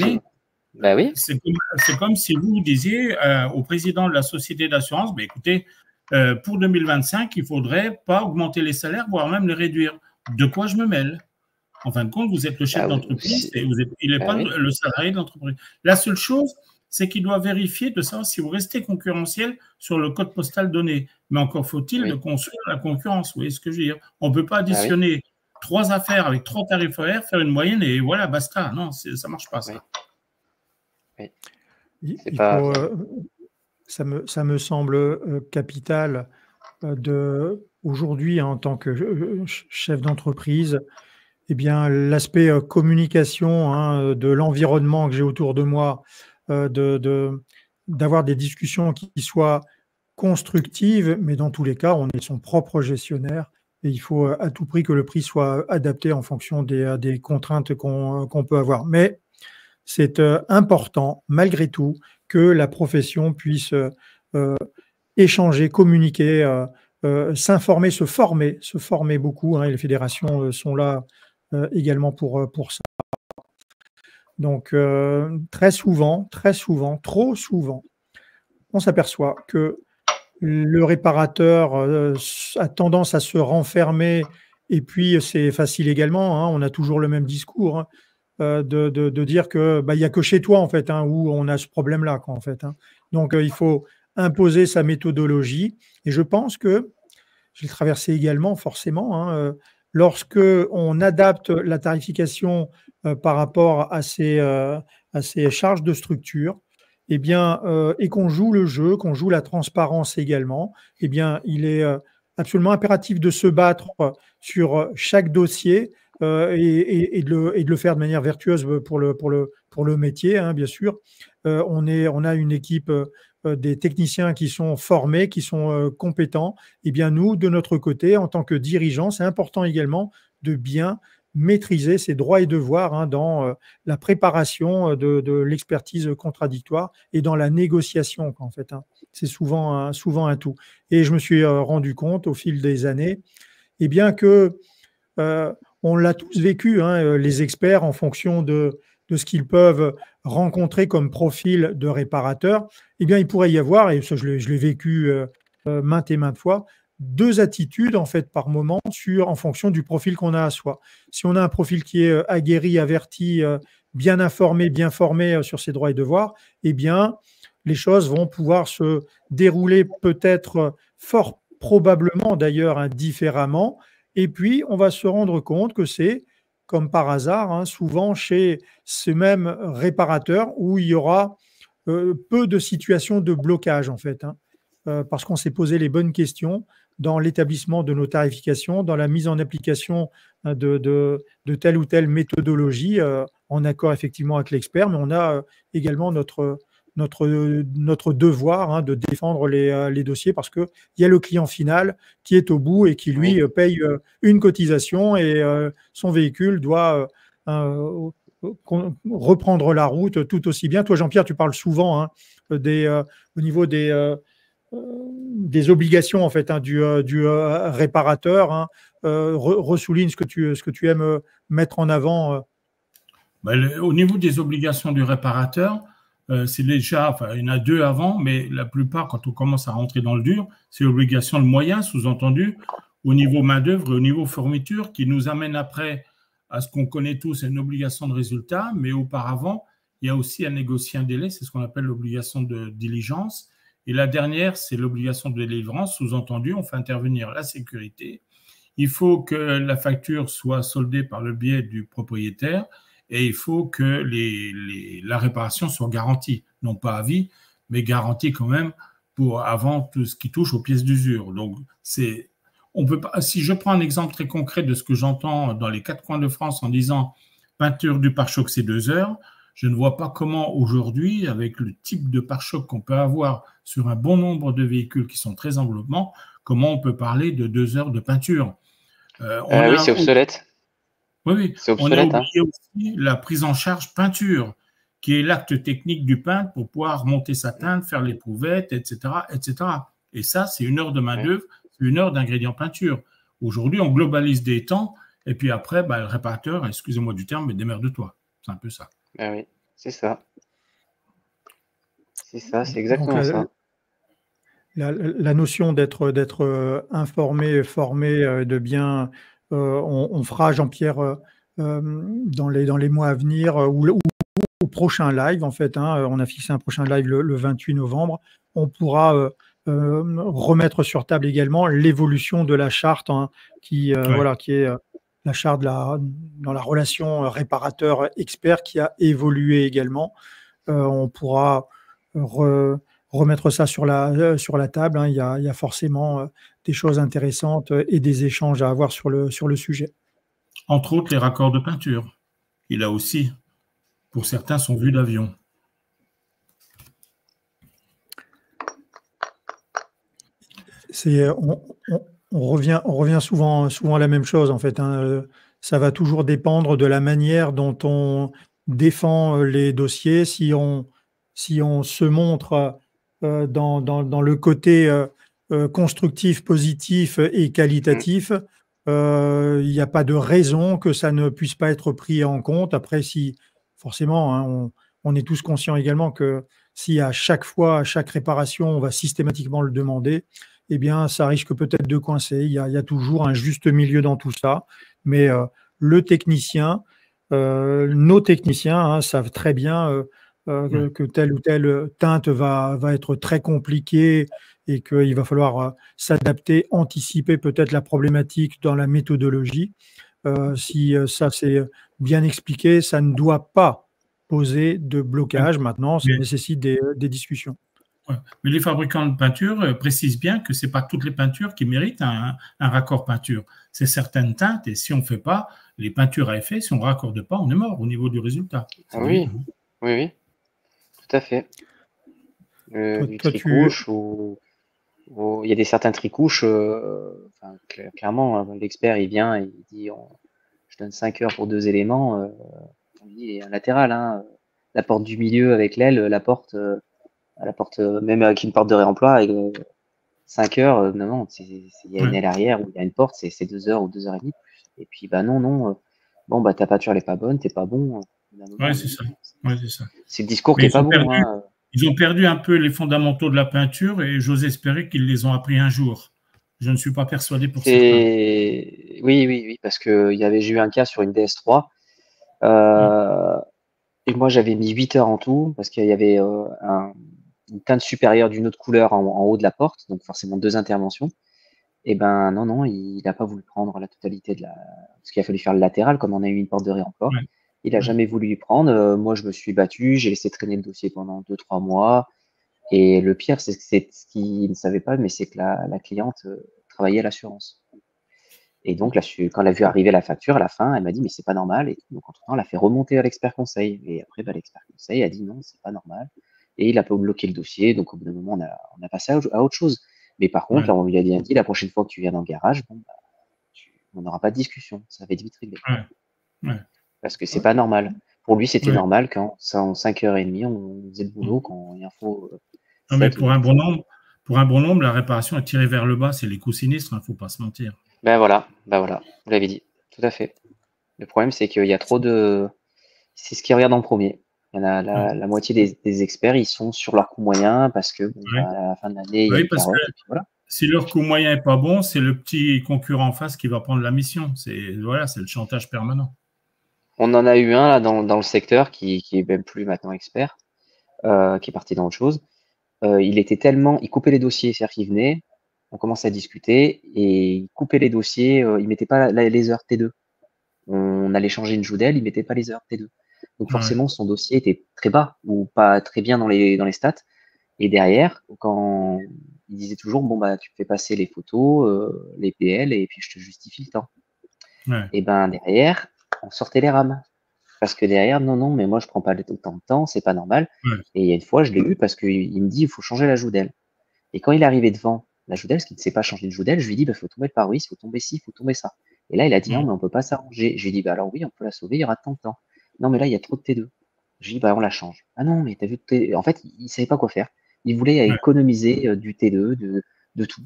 c'est comme si vous disiez au président de la société d'assurance, bah, écoutez, pour 2025, il ne faudrait pas augmenter les salaires, voire même les réduire. De quoi je me mêle? En fin de compte, vous êtes le chef d'entreprise et il n'est pas le salarié de l'entreprise. La seule chose, c'est qu'il doit vérifier de savoir si vous restez concurrentiel sur le code postal donné. Mais encore faut-il de construire la concurrence. Vous voyez ce que je veux dire? On ne peut pas additionner 3 affaires avec 3 tarifs horaires, faire une moyenne et voilà, basta. Non, ça ne marche pas, ça. Ça me semble capital aujourd'hui, en tant que chef d'entreprise, eh bien, l'aspect communication de l'environnement que j'ai autour de moi, d'avoir des discussions qui soient constructives, mais dans tous les cas, on est son propre gestionnaire et il faut à tout prix que le prix soit adapté en fonction des contraintes qu'on peut avoir. Mais c'est important, malgré tout, que la profession puisse échanger, communiquer, s'informer, se former beaucoup, et les fédérations sont là également pour ça. Donc, très souvent, trop souvent, on s'aperçoit que le réparateur a tendance à se renfermer et puis c'est facile également, on a toujours le même discours, de dire que il n'y a que chez toi en fait où on a ce problème-là en fait. Donc il faut imposer sa méthodologie et je pense que je l'ai traversé également forcément. Lorsque on adapte la tarification par rapport à ces charges de structure, eh bien, et qu'on joue le jeu, qu'on joue la transparence également, eh bien, il est absolument impératif de se battre sur chaque dossier et de le faire de manière vertueuse pour le métier, bien sûr. On a une équipe des techniciens qui sont formés, qui sont compétents. Eh bien, nous, de notre côté, en tant que dirigeants, c'est important également de bien maîtriser ses droits et devoirs dans la préparation de l'expertise contradictoire et dans la négociation, en fait. C'est souvent un tout. Et je me suis rendu compte au fil des années, eh bien que on l'a tous vécu, les experts, en fonction de ce qu'ils peuvent rencontrer comme profil de réparateur, eh bien, il pourrait y avoir, et ça je l'ai vécu maintes et maintes fois, 2 attitudes en fait par moment en fonction du profil qu'on a à soi. Si on a un profil qui est aguerri, averti, bien informé, bien formé sur ses droits et devoirs, eh bien, les choses vont pouvoir se dérouler peut-être fort probablement d'ailleurs différemment. Et puis, on va se rendre compte que c'est, comme par hasard, souvent chez ces mêmes réparateurs où il y aura peu de situations de blocage, en fait, parce qu'on s'est posé les bonnes questions dans l'établissement de nos tarifications, dans la mise en application de telle ou telle méthodologie, en accord effectivement avec l'expert, mais on a également notre devoir, hein, de défendre les dossiers, parce qu'il y a le client final qui est au bout et qui, lui, paye une cotisation, et son véhicule doit reprendre la route tout aussi bien. Toi, Jean-Pierre, tu parles souvent, hein, au niveau des obligations, en fait, hein, du réparateur, hein. Ressouligne ce que tu aimes mettre en avant. Au niveau des obligations du réparateur, c'est déjà, enfin, il y en a deux avant, mais la plupart, quand on commence à rentrer dans le dur, c'est l'obligation de moyens, sous-entendu, au niveau main-d'œuvre et au niveau fourniture, qui nous amène après à ce qu'on connaît tous, c'est une obligation de résultat, mais auparavant, il y a aussi à négocier un délai, c'est ce qu'on appelle l'obligation de diligence. Et la dernière, c'est l'obligation de délivrance, sous-entendu, on fait intervenir la sécurité. Il faut que la facture soit soldée par le biais du propriétaire, et il faut que la réparation soit garantie, non pas à vie, mais garantie quand même avant tout ce qui touche aux pièces d'usure. Donc, on peut pas, si je prends un exemple très concret de ce que j'entends dans les 4 coins de France en disant peinture du pare-choc, c'est 2 heures, je ne vois pas comment aujourd'hui, avec le type de pare-choc qu'on peut avoir sur un bon nombre de véhicules qui sont très enveloppements, comment on peut parler de 2 heures de peinture. Oui, c'est obsolète. Oui, c'est obsolète, on a oublié aussi la prise en charge peinture, qui est l'acte technique du peintre pour pouvoir monter sa teinte, faire l'éprouvettes, etc., etc. Et ça, c'est 1 heure de main-d'œuvre, c'est 1 heure d'ingrédient peinture. Aujourd'hui, on globalise des temps, et puis après, le réparateur, excusez-moi du terme, mais démerde-toi. C'est un peu ça. Oui, c'est ça. C'est ça, c'est exactement Donc, ça. La notion d'être informé, formé, de bien, on fera, Jean-Pierre, dans les mois à venir, ou au prochain live, en fait, hein, on a fixé un prochain live le 28 novembre, on pourra remettre sur table également l'évolution de la charte, hein, qui est la charte dans la relation réparateur-expert, qui a évolué également. On pourra remettre ça sur la table, hein. Il y a forcément des choses intéressantes et des échanges à avoir sur le sujet. Entre autres, les raccords de peinture. Il a aussi, pour certains, sont vus d'avion. On revient souvent à la même chose, en fait, hein. Ça va toujours dépendre de la manière dont on défend les dossiers. Si on se montre dans le côté constructif, positif et qualitatif, il n'y a pas de raison que ça ne puisse pas être pris en compte. Après, si forcément, hein, on est tous conscients également que si à chaque fois, à chaque réparation, on va systématiquement le demander, eh bien, ça risque peut-être de coincer. Il y a toujours un juste milieu dans tout ça. Mais nos techniciens, hein, savent très bien que telle ou telle teinte va être très compliquée, et qu'il va falloir s'adapter, anticiper peut-être la problématique dans la méthodologie. Si ça c'est bien expliqué, ça ne doit pas poser de blocage. Maintenant, ça nécessite des discussions. Mais les fabricants de peinture précisent bien que ce n'est pas toutes les peintures qui méritent un raccord peinture. C'est certaines teintes, et si on ne fait pas les peintures à effet, si on ne raccorde pas, on est mort au niveau du résultat. Oui, tout à fait. Du tricouche, il y a certains tricouches, clairement, l'expert, il vient et il dit je donne 5 heures pour 2 éléments, on dit un latéral, hein, la porte du milieu avec l'aile, la porte, même avec une porte de réemploi, avec 5 heures, non, il y a une aile arrière où il y a une porte, c'est 2 heures ou 2 heures et demie. Et puis, ta peinture, elle n'est pas bonne, t'es pas bon. Oui, c'est ça. C'est le discours qui n'est pas bon. Ils ont perdu un peu les fondamentaux de la peinture, et j'ose espérer qu'ils les ont appris un jour. Je ne suis pas persuadé pour certains. Oui, parce que j'ai eu un cas sur une DS3. Et moi, j'avais mis 8 heures en tout, parce qu'il y avait une teinte supérieure d'une autre couleur en haut de la porte, donc forcément 2 interventions. Et non, il n'a pas voulu prendre la totalité parce qu'il a fallu faire le latéral, comme on a eu une porte de réemploi. Il n'a jamais voulu prendre. Moi, je me suis battu, j'ai laissé traîner le dossier pendant 2-3 mois. Et le pire, c'est ce qu'il ne savait pas, mais c'est que la cliente travailler à l'assurance. Et donc, quand elle a vu arriver la facture, à la fin, elle m'a dit, mais c'est pas normal. Et donc, entre-temps, elle a fait remonter à l'expert conseil. Et après, l'expert conseil a dit non, c'est pas normal. Et il a pas bloqué le dossier. Donc, au bout d'un moment, on a passé à autre chose. Mais par contre, là, on lui a bien dit, la prochaine fois que tu viens dans le garage, bon, on n'aura pas de discussion. Ça va être vite réglé. Parce que c'est pas normal. Pour lui, c'était normal quand, en 5h30, on faisait le boulot, quand il faut. Non, mais pour un bon nombre, la réparation est tirée vers le bas, c'est les coûts sinistres, il ne faut pas se mentir. Ben voilà, vous l'avez dit, tout à fait. Le problème, c'est qu'il y a trop de. C'est ce qu'ils regardent en premier. Il y en a la moitié des experts, ils sont sur leur coût moyen parce que à la fin de l'année, il y a une carotte. Et puis voilà. Si leur coût moyen n'est pas bon, c'est le petit concurrent en face qui va prendre la mission. C'est le chantage permanent. On en a eu un là dans le secteur qui est même plus maintenant expert, qui est parti dans autre chose. Il coupait les dossiers, c'est-à-dire qu'il venait, on commençait à discuter et il coupait les dossiers, il mettait pas les heures T2. On allait changer une joue d'aile, il mettait pas les heures T2. Donc forcément, son dossier était très bas ou pas très bien dans les stats. Et derrière, quand il disait toujours, bon tu fais passer les photos, les PL et puis je te justifie le temps. Et derrière, on sortait les rames. Parce que derrière, non, mais moi je prends pas autant de temps, c'est pas normal. Et il y a une fois, je l'ai eu parce qu'il me dit, il faut changer la joue d'aile. Et quand il est arrivé devant la joue d'aile, parce qu'il ne sait pas changer de joue d'aile, je lui ai dit, faut tomber le pare-brise, faut tomber ci, faut tomber ça. Et là, il a dit, non, mais on peut pas s'arranger. Je lui ai dit, alors oui, on peut la sauver, il y aura tant de temps. Non, mais là, il y a trop de T2. Je lui ai dit, on la change. Ah non, mais t'as vu, en fait, il savait pas quoi faire. Il voulait économiser du T2, de tout.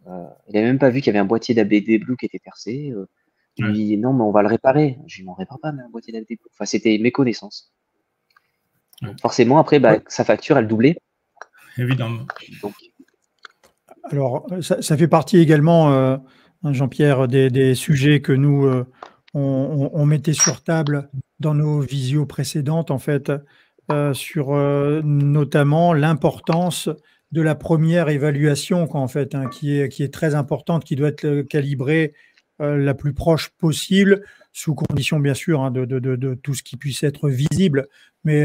Il avait même pas vu qu'il y avait un boîtier d'ABD Blue qui était percé. Il lui dit, non, mais on va le réparer. Je lui dis, on répare pas, mais un boîtier d'ABD Blue. Enfin, c'était méconnaissance. Donc, forcément, après, sa facture, elle doublait. Évidemment. Donc, alors, ça fait partie également, Jean-Pierre, des sujets que nous, on mettait sur table dans nos visios précédentes, en fait, sur notamment l'importance de la première évaluation, en fait, qui est très importante, qui doit être calibrée la plus proche possible, sous condition, bien sûr, de tout ce qui puisse être visible. Mais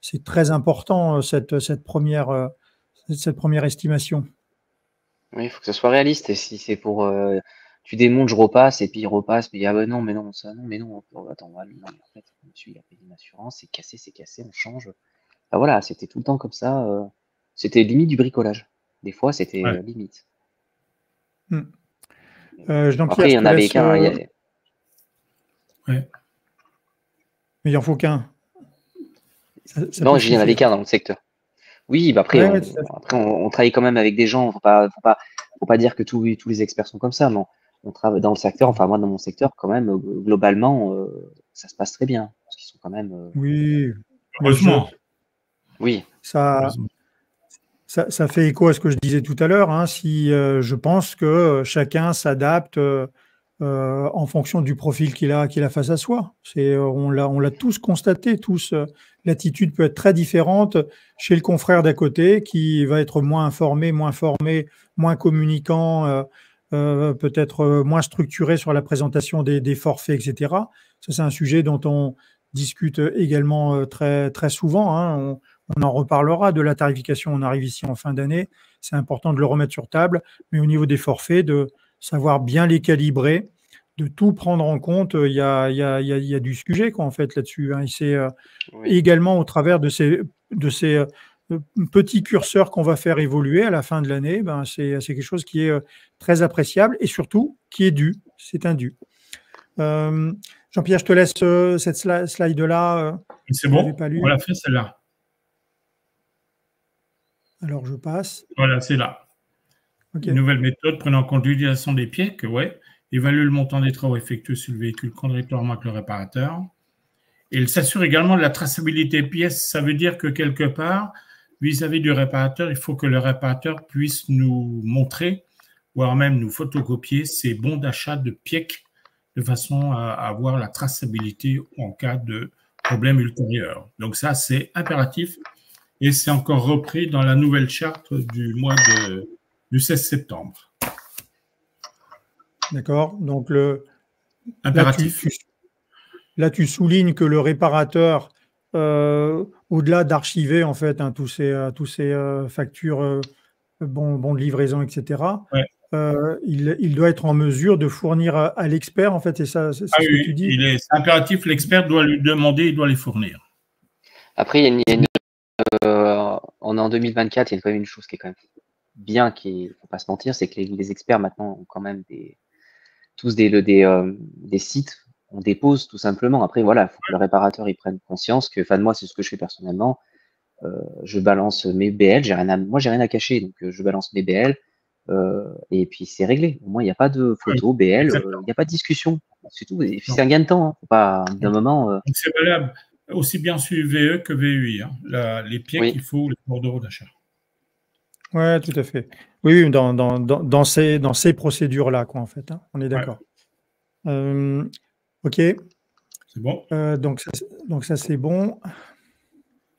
c'est très important, cette première estimation. Oui, il faut que ça soit réaliste. Et si c'est pour tu démontes, je repasse, et puis il repasse, puis non, mais non, ça, non, mais non, attends, non, mais en fait, monsieur, il a payé une assurance, c'est cassé, on change. Enfin, voilà, c'était tout le temps comme ça. C'était limite du bricolage. Des fois, c'était limite. Après, il y en avait qu'un. Mais il en faut qu'un. Non, il n'y en avait qu'un dans le secteur. Oui, après, on travaille quand même avec des gens. Faut pas dire que tous les experts sont comme ça. Non, on travaille dans le secteur. Enfin, moi, dans mon secteur, quand même, globalement, ça se passe très bien. Parce qu'ils sont quand même. Oui. Heureusement. Oui. Ça fait écho à ce que je disais tout à l'heure. Si je pense que chacun s'adapte en fonction du profil qu'il a face à soi. On l'a tous constaté, tous. L'attitude peut être très différente chez le confrère d'à côté qui va être moins informé, moins communicant, peut-être moins structuré sur la présentation des forfaits, etc. Ça, c'est un sujet dont on discute également très, très souvent. On en reparlera de la tarification. On arrive ici en fin d'année. C'est important de le remettre sur table. Mais au niveau des forfaits, de savoir bien les calibrer, de tout prendre en compte, il y a du sujet en fait là-dessus. Et c'est également au travers de ces petits curseurs qu'on va faire évoluer à la fin de l'année, c'est quelque chose qui est très appréciable et surtout qui est dû. C'est un dû. Jean-Pierre, je te laisse cette slide-là. C'est bon, on l'a fait celle-là. Alors je passe. Voilà, c'est là. Okay. Une nouvelle méthode prenant en compte l'utilisation des pieds, évalue le montant des travaux effectués sur le véhicule contradictoirement avec le réparateur. Et il s'assure également de la traçabilité pièces. Ça veut dire que quelque part, vis-à-vis du réparateur, il faut que le réparateur puisse nous montrer, voire même nous photocopier ses bons d'achat de PIEC de façon à avoir la traçabilité en cas de problème ultérieur. Donc ça, c'est impératif et c'est encore repris dans la nouvelle charte du mois du 16 septembre. D'accord. Donc, impératif. Là, tu soulignes que le réparateur, au-delà d'archiver en fait tous ces factures, bons de livraison, etc., il doit être en mesure de fournir à l'expert, en fait, c'est ça, c'est ce que tu dis. C'est impératif, l'expert doit lui demander, il doit les fournir. Après, on est en 2024, il y a quand même une chose qui est quand même bien, il ne faut pas se mentir, c'est que les experts maintenant ont quand même tous des sites, on dépose tout simplement. Après, voilà, il faut que le réparateur il prenne conscience que, enfin, moi, c'est ce que je fais personnellement. Je balance mes BL, moi, j'ai rien à cacher, donc je balance mes BL et puis c'est réglé. Au moins, il n'y a pas de photo, BL, il n'y a pas de discussion. C'est tout. Et puis, c'est un gain de temps. Hein. Faut pas, d'un moment. C'est valable aussi bien sur VE que VUI. Hein. Les pieds qu'il faut, les bordereaux d'achat. Oui, tout à fait. Oui, dans ces procédures-là, quoi, en fait. Hein. On est d'accord. Ouais. OK. C'est bon. Donc ça, c'est bon.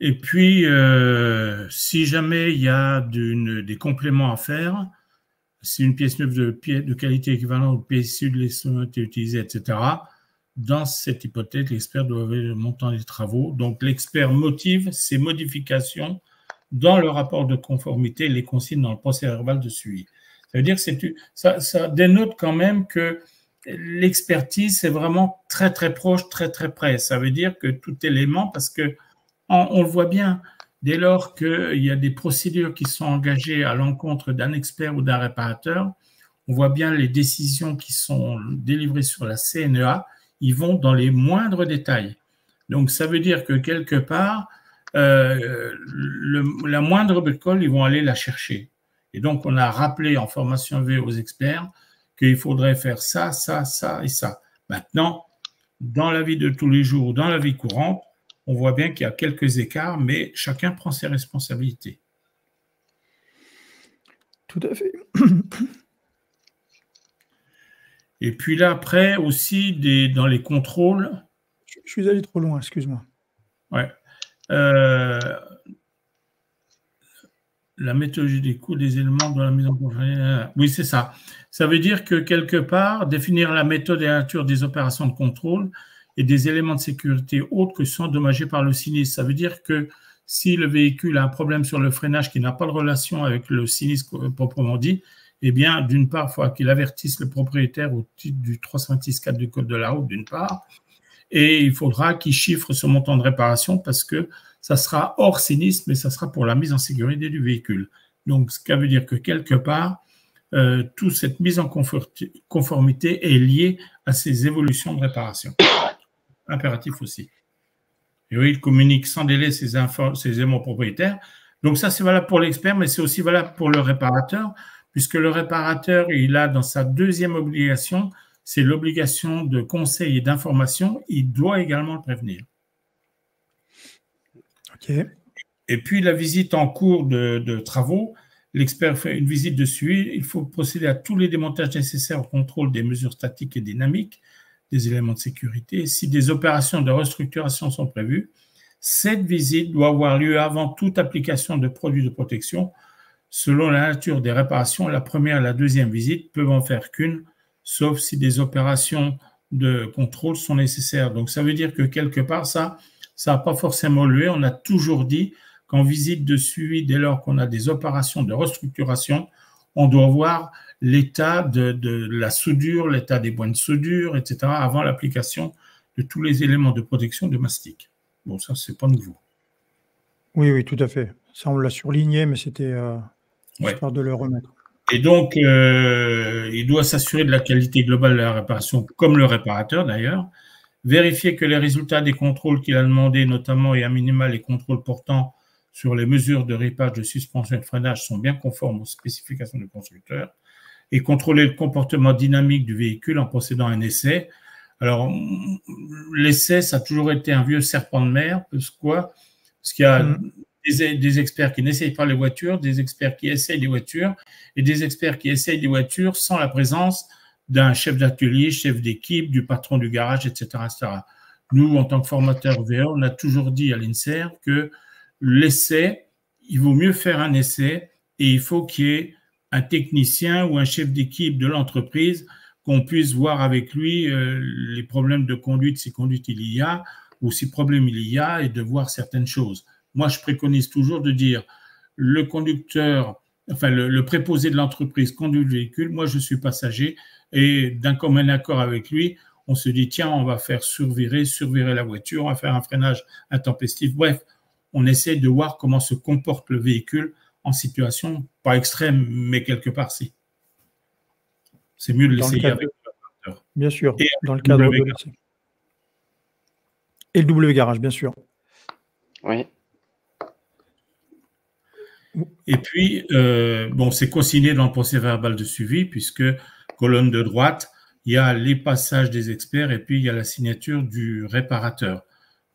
Et puis, si jamais il y a des compléments à faire, si une pièce neuve de qualité équivalente aux pièces issues de l'essai a été utilisée, etc., dans cette hypothèse, l'expert doit avoir le montant des travaux. Donc, l'expert motive ces modifications dans le rapport de conformité et les consigne dans le procès-verbal de suivi. Ça veut dire que ça dénote quand même que l'expertise, c'est vraiment très, très proche, très, très près. Ça veut dire que tout élément, parce que on le voit bien, dès lors qu'il y a des procédures qui sont engagées à l'encontre d'un expert ou d'un réparateur, on voit bien les décisions qui sont délivrées sur la CNEA, ils vont dans les moindres détails. Donc, ça veut dire que quelque part, la moindre bricole, ils vont aller la chercher. Et donc, on a rappelé en formation V aux experts qu'il faudrait faire ça, ça, ça et ça. Maintenant, dans la vie de tous les jours, dans la vie courante, on voit bien qu'il y a quelques écarts, mais chacun prend ses responsabilités. Tout à fait. Et puis là, après, aussi, dans les contrôles… Je suis allé trop loin, excuse-moi. Ouais. La méthodologie des coûts des éléments de la mise en place. Oui, c'est ça. Ça veut dire que quelque part, définir la méthode et la nature des opérations de contrôle et des éléments de sécurité autres que sont endommagés par le sinistre. Ça veut dire que si le véhicule a un problème sur le freinage qui n'a pas de relation avec le sinistre proprement dit, eh bien, d'une part, il faut qu'il avertisse le propriétaire au titre du 326.4 du Code de la route, d'une part, et il faudra qu'il chiffre son montant de réparation parce que ça sera hors sinistre, mais ça sera pour la mise en sécurité du véhicule. Donc, ce qui veut dire que quelque part, toute cette mise en conformité est liée à ces évolutions de réparation. Impératif aussi. Et oui, il communique sans délai ses éléments propriétaires. Donc, ça, c'est valable pour l'expert, mais c'est aussi valable pour le réparateur, puisque le réparateur, il a dans sa deuxième obligation, c'est l'obligation de conseil et d'information. Il doit également le prévenir. Okay. Et puis, la visite en cours de travaux, l'expert fait une visite de suivi. Il faut procéder à tous les démontages nécessaires au contrôle des mesures statiques et dynamiques, des éléments de sécurité. Si des opérations de restructuration sont prévues, cette visite doit avoir lieu avant toute application de produits de protection. Selon la nature des réparations, la première et la deuxième visite peuvent en faire qu'une, sauf si des opérations de contrôle sont nécessaires. Donc, ça veut dire que quelque part, ça n'a pas forcément lieu. On a toujours dit qu'en visite de suivi, dès lors qu'on a des opérations de restructuration, on doit voir l'état de la soudure, l'état des points de soudure, etc., avant l'application de tous les éléments de protection de mastic. Bon, ça, c'est pas nouveau. Oui, oui, tout à fait. Ça, on l'a surligné, mais c'était histoire de le remettre. Et donc, il doit s'assurer de la qualité globale de la réparation, comme le réparateur d'ailleurs, vérifier que les résultats des contrôles qu'il a demandés, notamment et à minima les contrôles portant sur les mesures de ripage, de suspension et de freinage sont bien conformes aux spécifications du constructeur, et contrôler le comportement dynamique du véhicule en procédant à un essai. Alors, l'essai, ça a toujours été un vieux serpent de mer, parce qu'il y a des experts qui n'essayent pas les voitures, des experts qui essayent les voitures, et des experts qui essayent les voitures sans la présence d'un chef d'atelier, chef d'équipe, du patron du garage, etc., etc. Nous, en tant que formateurs VE, on a toujours dit à l'INSER que l'essai, il vaut mieux faire un essai et il faut qu'il y ait un technicien ou un chef d'équipe de l'entreprise qu'on puisse voir avec lui les problèmes de conduite, si conduite il y a, ou si problème il y a, et de voir certaines choses. Moi, je préconise toujours de dire le conducteur enfin le préposé de l'entreprise conduit le véhicule, moi je suis passager, et d'un commun accord avec lui, on se dit tiens, on va faire survirer la voiture, on va faire un freinage intempestif. Bref, on essaie de voir comment se comporte le véhicule en situation pas extrême, mais quelque part si. C'est mieux de l'essayer avec le bien sûr, et dans le cadre de l'essai. Et le W-garage, bien sûr. Oui. Et puis, bon, c'est consigné dans le procès-verbal de suivi, puisque colonne de droite, il y a les passages des experts et puis il y a la signature du réparateur,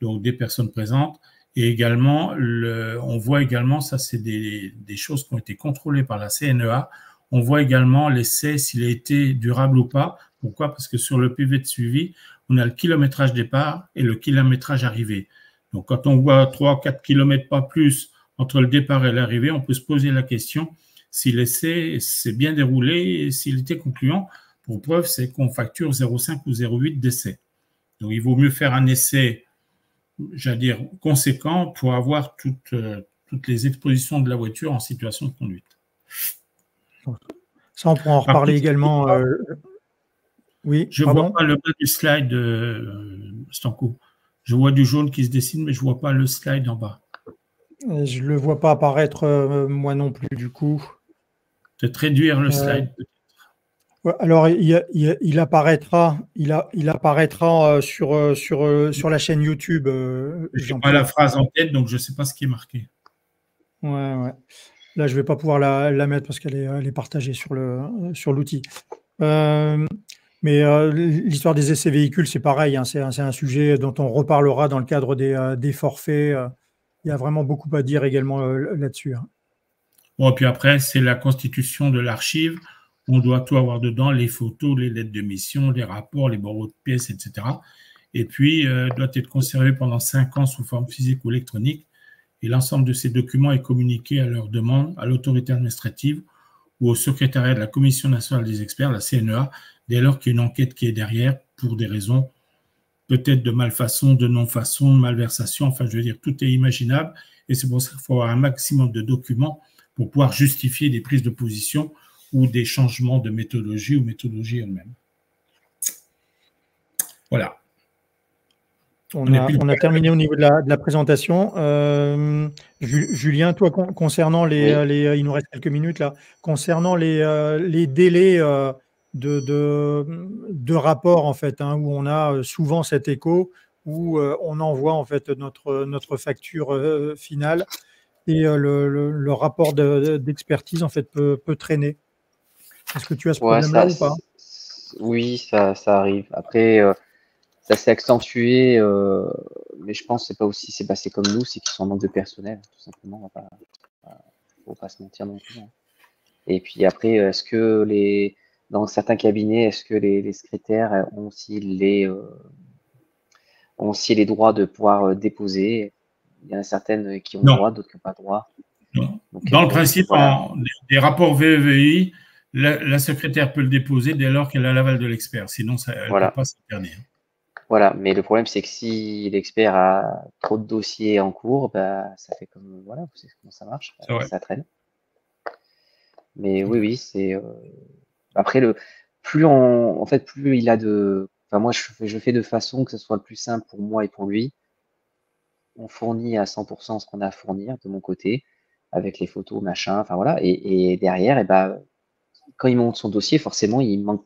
donc des personnes présentes. Et également, on voit également, ça c'est des choses qui ont été contrôlées par la CNEA, on voit également l'essai s'il a été durable ou pas. Pourquoi? Parce que sur le PV de suivi, on a le kilométrage départ et le kilométrage arrivé. Donc quand on voit 3-4 kilomètres pas plus entre le départ et l'arrivée, on peut se poser la question si l'essai s'est bien déroulé et s'il était concluant. Pour preuve, c'est qu'on facture 0,5 ou 0,8 d'essai. Donc, il vaut mieux faire un essai, j'allais dire, conséquent pour avoir toutes les expositions de la voiture en situation de conduite. Ça, on pourra en reparler également. Oui, je ne vois pas le bas du slide, Stanko. Je vois du jaune qui se dessine, mais je ne vois pas le slide en bas. Je ne le vois pas apparaître, moi non plus, du coup. Peut-être réduire le slide. Alors, il apparaîtra sur la chaîne YouTube. Je n'ai pas la phrase en tête, donc je ne sais pas ce qui est marqué. Ouais. Là, je ne vais pas pouvoir la mettre parce qu'elle est partagée sur l'outil. Mais l'histoire des essais véhicules, c'est pareil. Hein, c'est un sujet dont on reparlera dans le cadre des forfaits. Il y a vraiment beaucoup à dire également là-dessus. Hein. Bon, puis après, c'est la constitution de l'archive. On doit tout avoir dedans, les photos, les lettres de mission, les rapports, les bordereaux de pièces, etc. Et puis, doit être conservé pendant 5 ans sous forme physique ou électronique. Et l'ensemble de ces documents est communiqué à leur demande à l'autorité administrative ou au secrétariat de la Commission nationale des experts, la CNEA, dès lors qu'il y a une enquête qui est derrière pour des raisons peut-être de malfaçon, de non-façon, de malversation. Enfin, je veux dire, tout est imaginable. Et c'est pour ça qu'il faut avoir un maximum de documents pour pouvoir justifier des prises de position ou des changements de méthodologie ou méthodologie elle-même. Voilà. On a terminé au niveau de la présentation. Julien, toi, concernant il nous reste quelques minutes là, concernant les délais de rapport en fait, hein, où on a souvent cet écho, où on envoie en fait notre facture finale et le rapport d'expertise en fait peut traîner. Est-ce que tu as ce problème-là ou pas? Oui, ça arrive. Après, ça s'est accentué, mais je pense que c'est passé comme nous, c'est qu'ils sont en manque de personnel, tout simplement. Faut pas se mentir non plus. Hein. Et puis après, est-ce que dans certains cabinets, est-ce que les secrétaires ont aussi les droits de pouvoir déposer? Il y en a certaines qui ont droit, d'autres qui n'ont pas droit. Non. Donc, dans le principe, voilà. Des rapports VEVI, la secrétaire peut le déposer dès lors qu'elle a l'aval de l'expert. Sinon, elle ne peut pas s'interner. Voilà, mais le problème, c'est que si l'expert a trop de dossiers en cours, ça fait comme, voilà, vous savez comment ça marche, ça traîne. Mais oui, c'est... Après, plus il a de... Enfin, moi, je fais de façon que ce soit le plus simple pour moi et pour lui. On fournit à 100% ce qu'on a à fournir de mon côté, avec les photos, machin, enfin voilà. Et derrière, quand il monte son dossier, forcément, il manque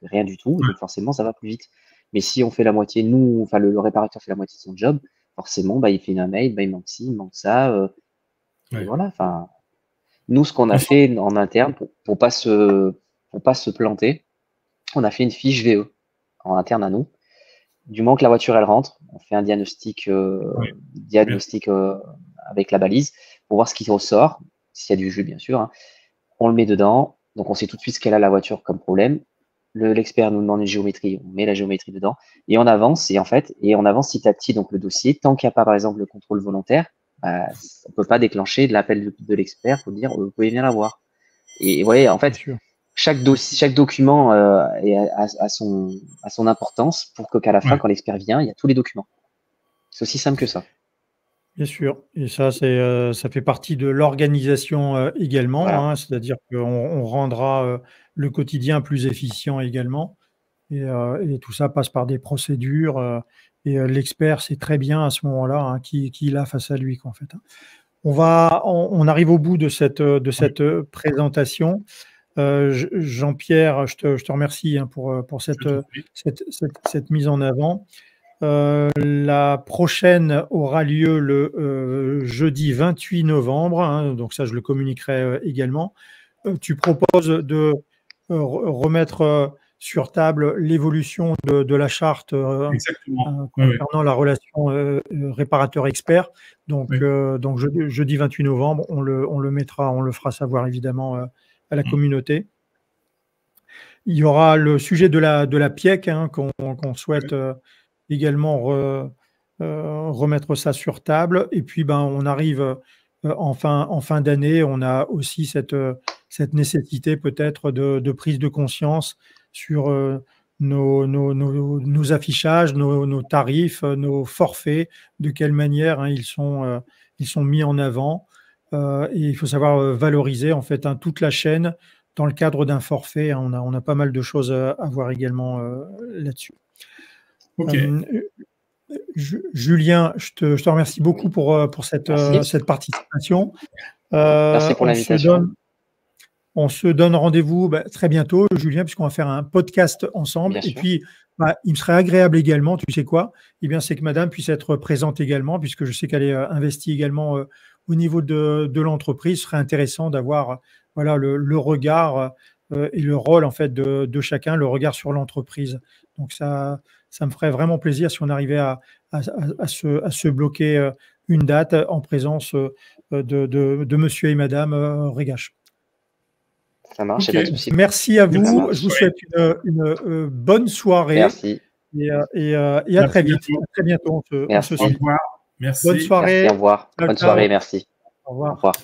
rien du tout, donc forcément, ça va plus vite. Mais si on fait la moitié, le réparateur fait la moitié de son job, forcément, il fait un mail, il manque ci, il manque ça. Et voilà, enfin... Nous, ce qu'on a fait en interne, pour pas se planter, on a fait une fiche VE en interne à nous. Du moment que la voiture, elle rentre, on fait un diagnostic, avec la balise pour voir ce qui ressort, s'il y a du jus, bien sûr. Hein. On le met dedans, donc on sait tout de suite ce qu'elle a la voiture comme problème. L'expert nous demande une géométrie, on met la géométrie dedans et on avance. Et on avance petit à petit donc le dossier. Tant qu'il n'y a pas, par exemple, le contrôle volontaire, on ne peut pas déclencher de l'appel de l'expert pour dire vous pouvez venir la voir. Et vous voyez, en fait, chaque document a son importance pour qu'à la fin, quand l'expert vient, il y a tous les documents. C'est aussi simple que ça. Bien sûr, et ça, ça fait partie de l'organisation également, Voilà. hein, c'est-à-dire qu'on rendra le quotidien plus efficient également, et tout ça passe par des procédures, et l'expert sait très bien à ce moment-là, hein, qui il a face à lui, quoi, en fait, hein. On arrive au bout de cette Oui, présentation. Jean-Pierre, je te remercie, hein, pour je t'en prie. cette mise en avant. La prochaine aura lieu le jeudi 28 novembre, hein, donc ça je le communiquerai également. Tu proposes de remettre sur table l'évolution de la charte Exactement. Oui, oui, concernant la relation réparateur-expert. Donc, oui. jeudi 28 novembre, on le mettra, on le fera savoir évidemment à la Mm. communauté. Il y aura le sujet de la PIEC, hein, qu'on souhaite également remettre ça sur table. Et puis, ben, on arrive en fin d'année, on a aussi cette nécessité peut-être de prise de conscience sur nos affichages, nos tarifs, nos forfaits, de quelle manière, hein, ils sont mis en avant. Et il faut savoir valoriser en fait, hein, toute la chaîne dans le cadre d'un forfait, hein. On a pas mal de choses à voir également là-dessus. OK. Julien, je te remercie beaucoup pour cette Merci. participation. Merci pour l'invitation. On se donne rendez-vous très bientôt, Julien, puisqu'on va faire un podcast ensemble. Bien Et sûr. puis, il me serait agréable également, tu sais quoi? Eh bien, c'est que madame puisse être présente également, puisque je sais qu'elle est investie également au niveau de l'entreprise. Ce serait intéressant d'avoir voilà, le regard et le rôle en fait de chacun, le regard sur l'entreprise. Donc, ça me ferait vraiment plaisir si on arrivait à se bloquer une date en présence de monsieur et madame Regache. Ça marche, il OK. n'y a pas de souci. Merci à Merci. Ça vous. Je vous marche. souhaite une bonne soirée Merci. et à À très très vite. bientôt. À très bientôt. On se Merci. Au suit. revoir. Bonne Merci. soirée. Merci, au revoir. Ciao, Bonne ciao. soirée, merci. Au Au revoir. revoir.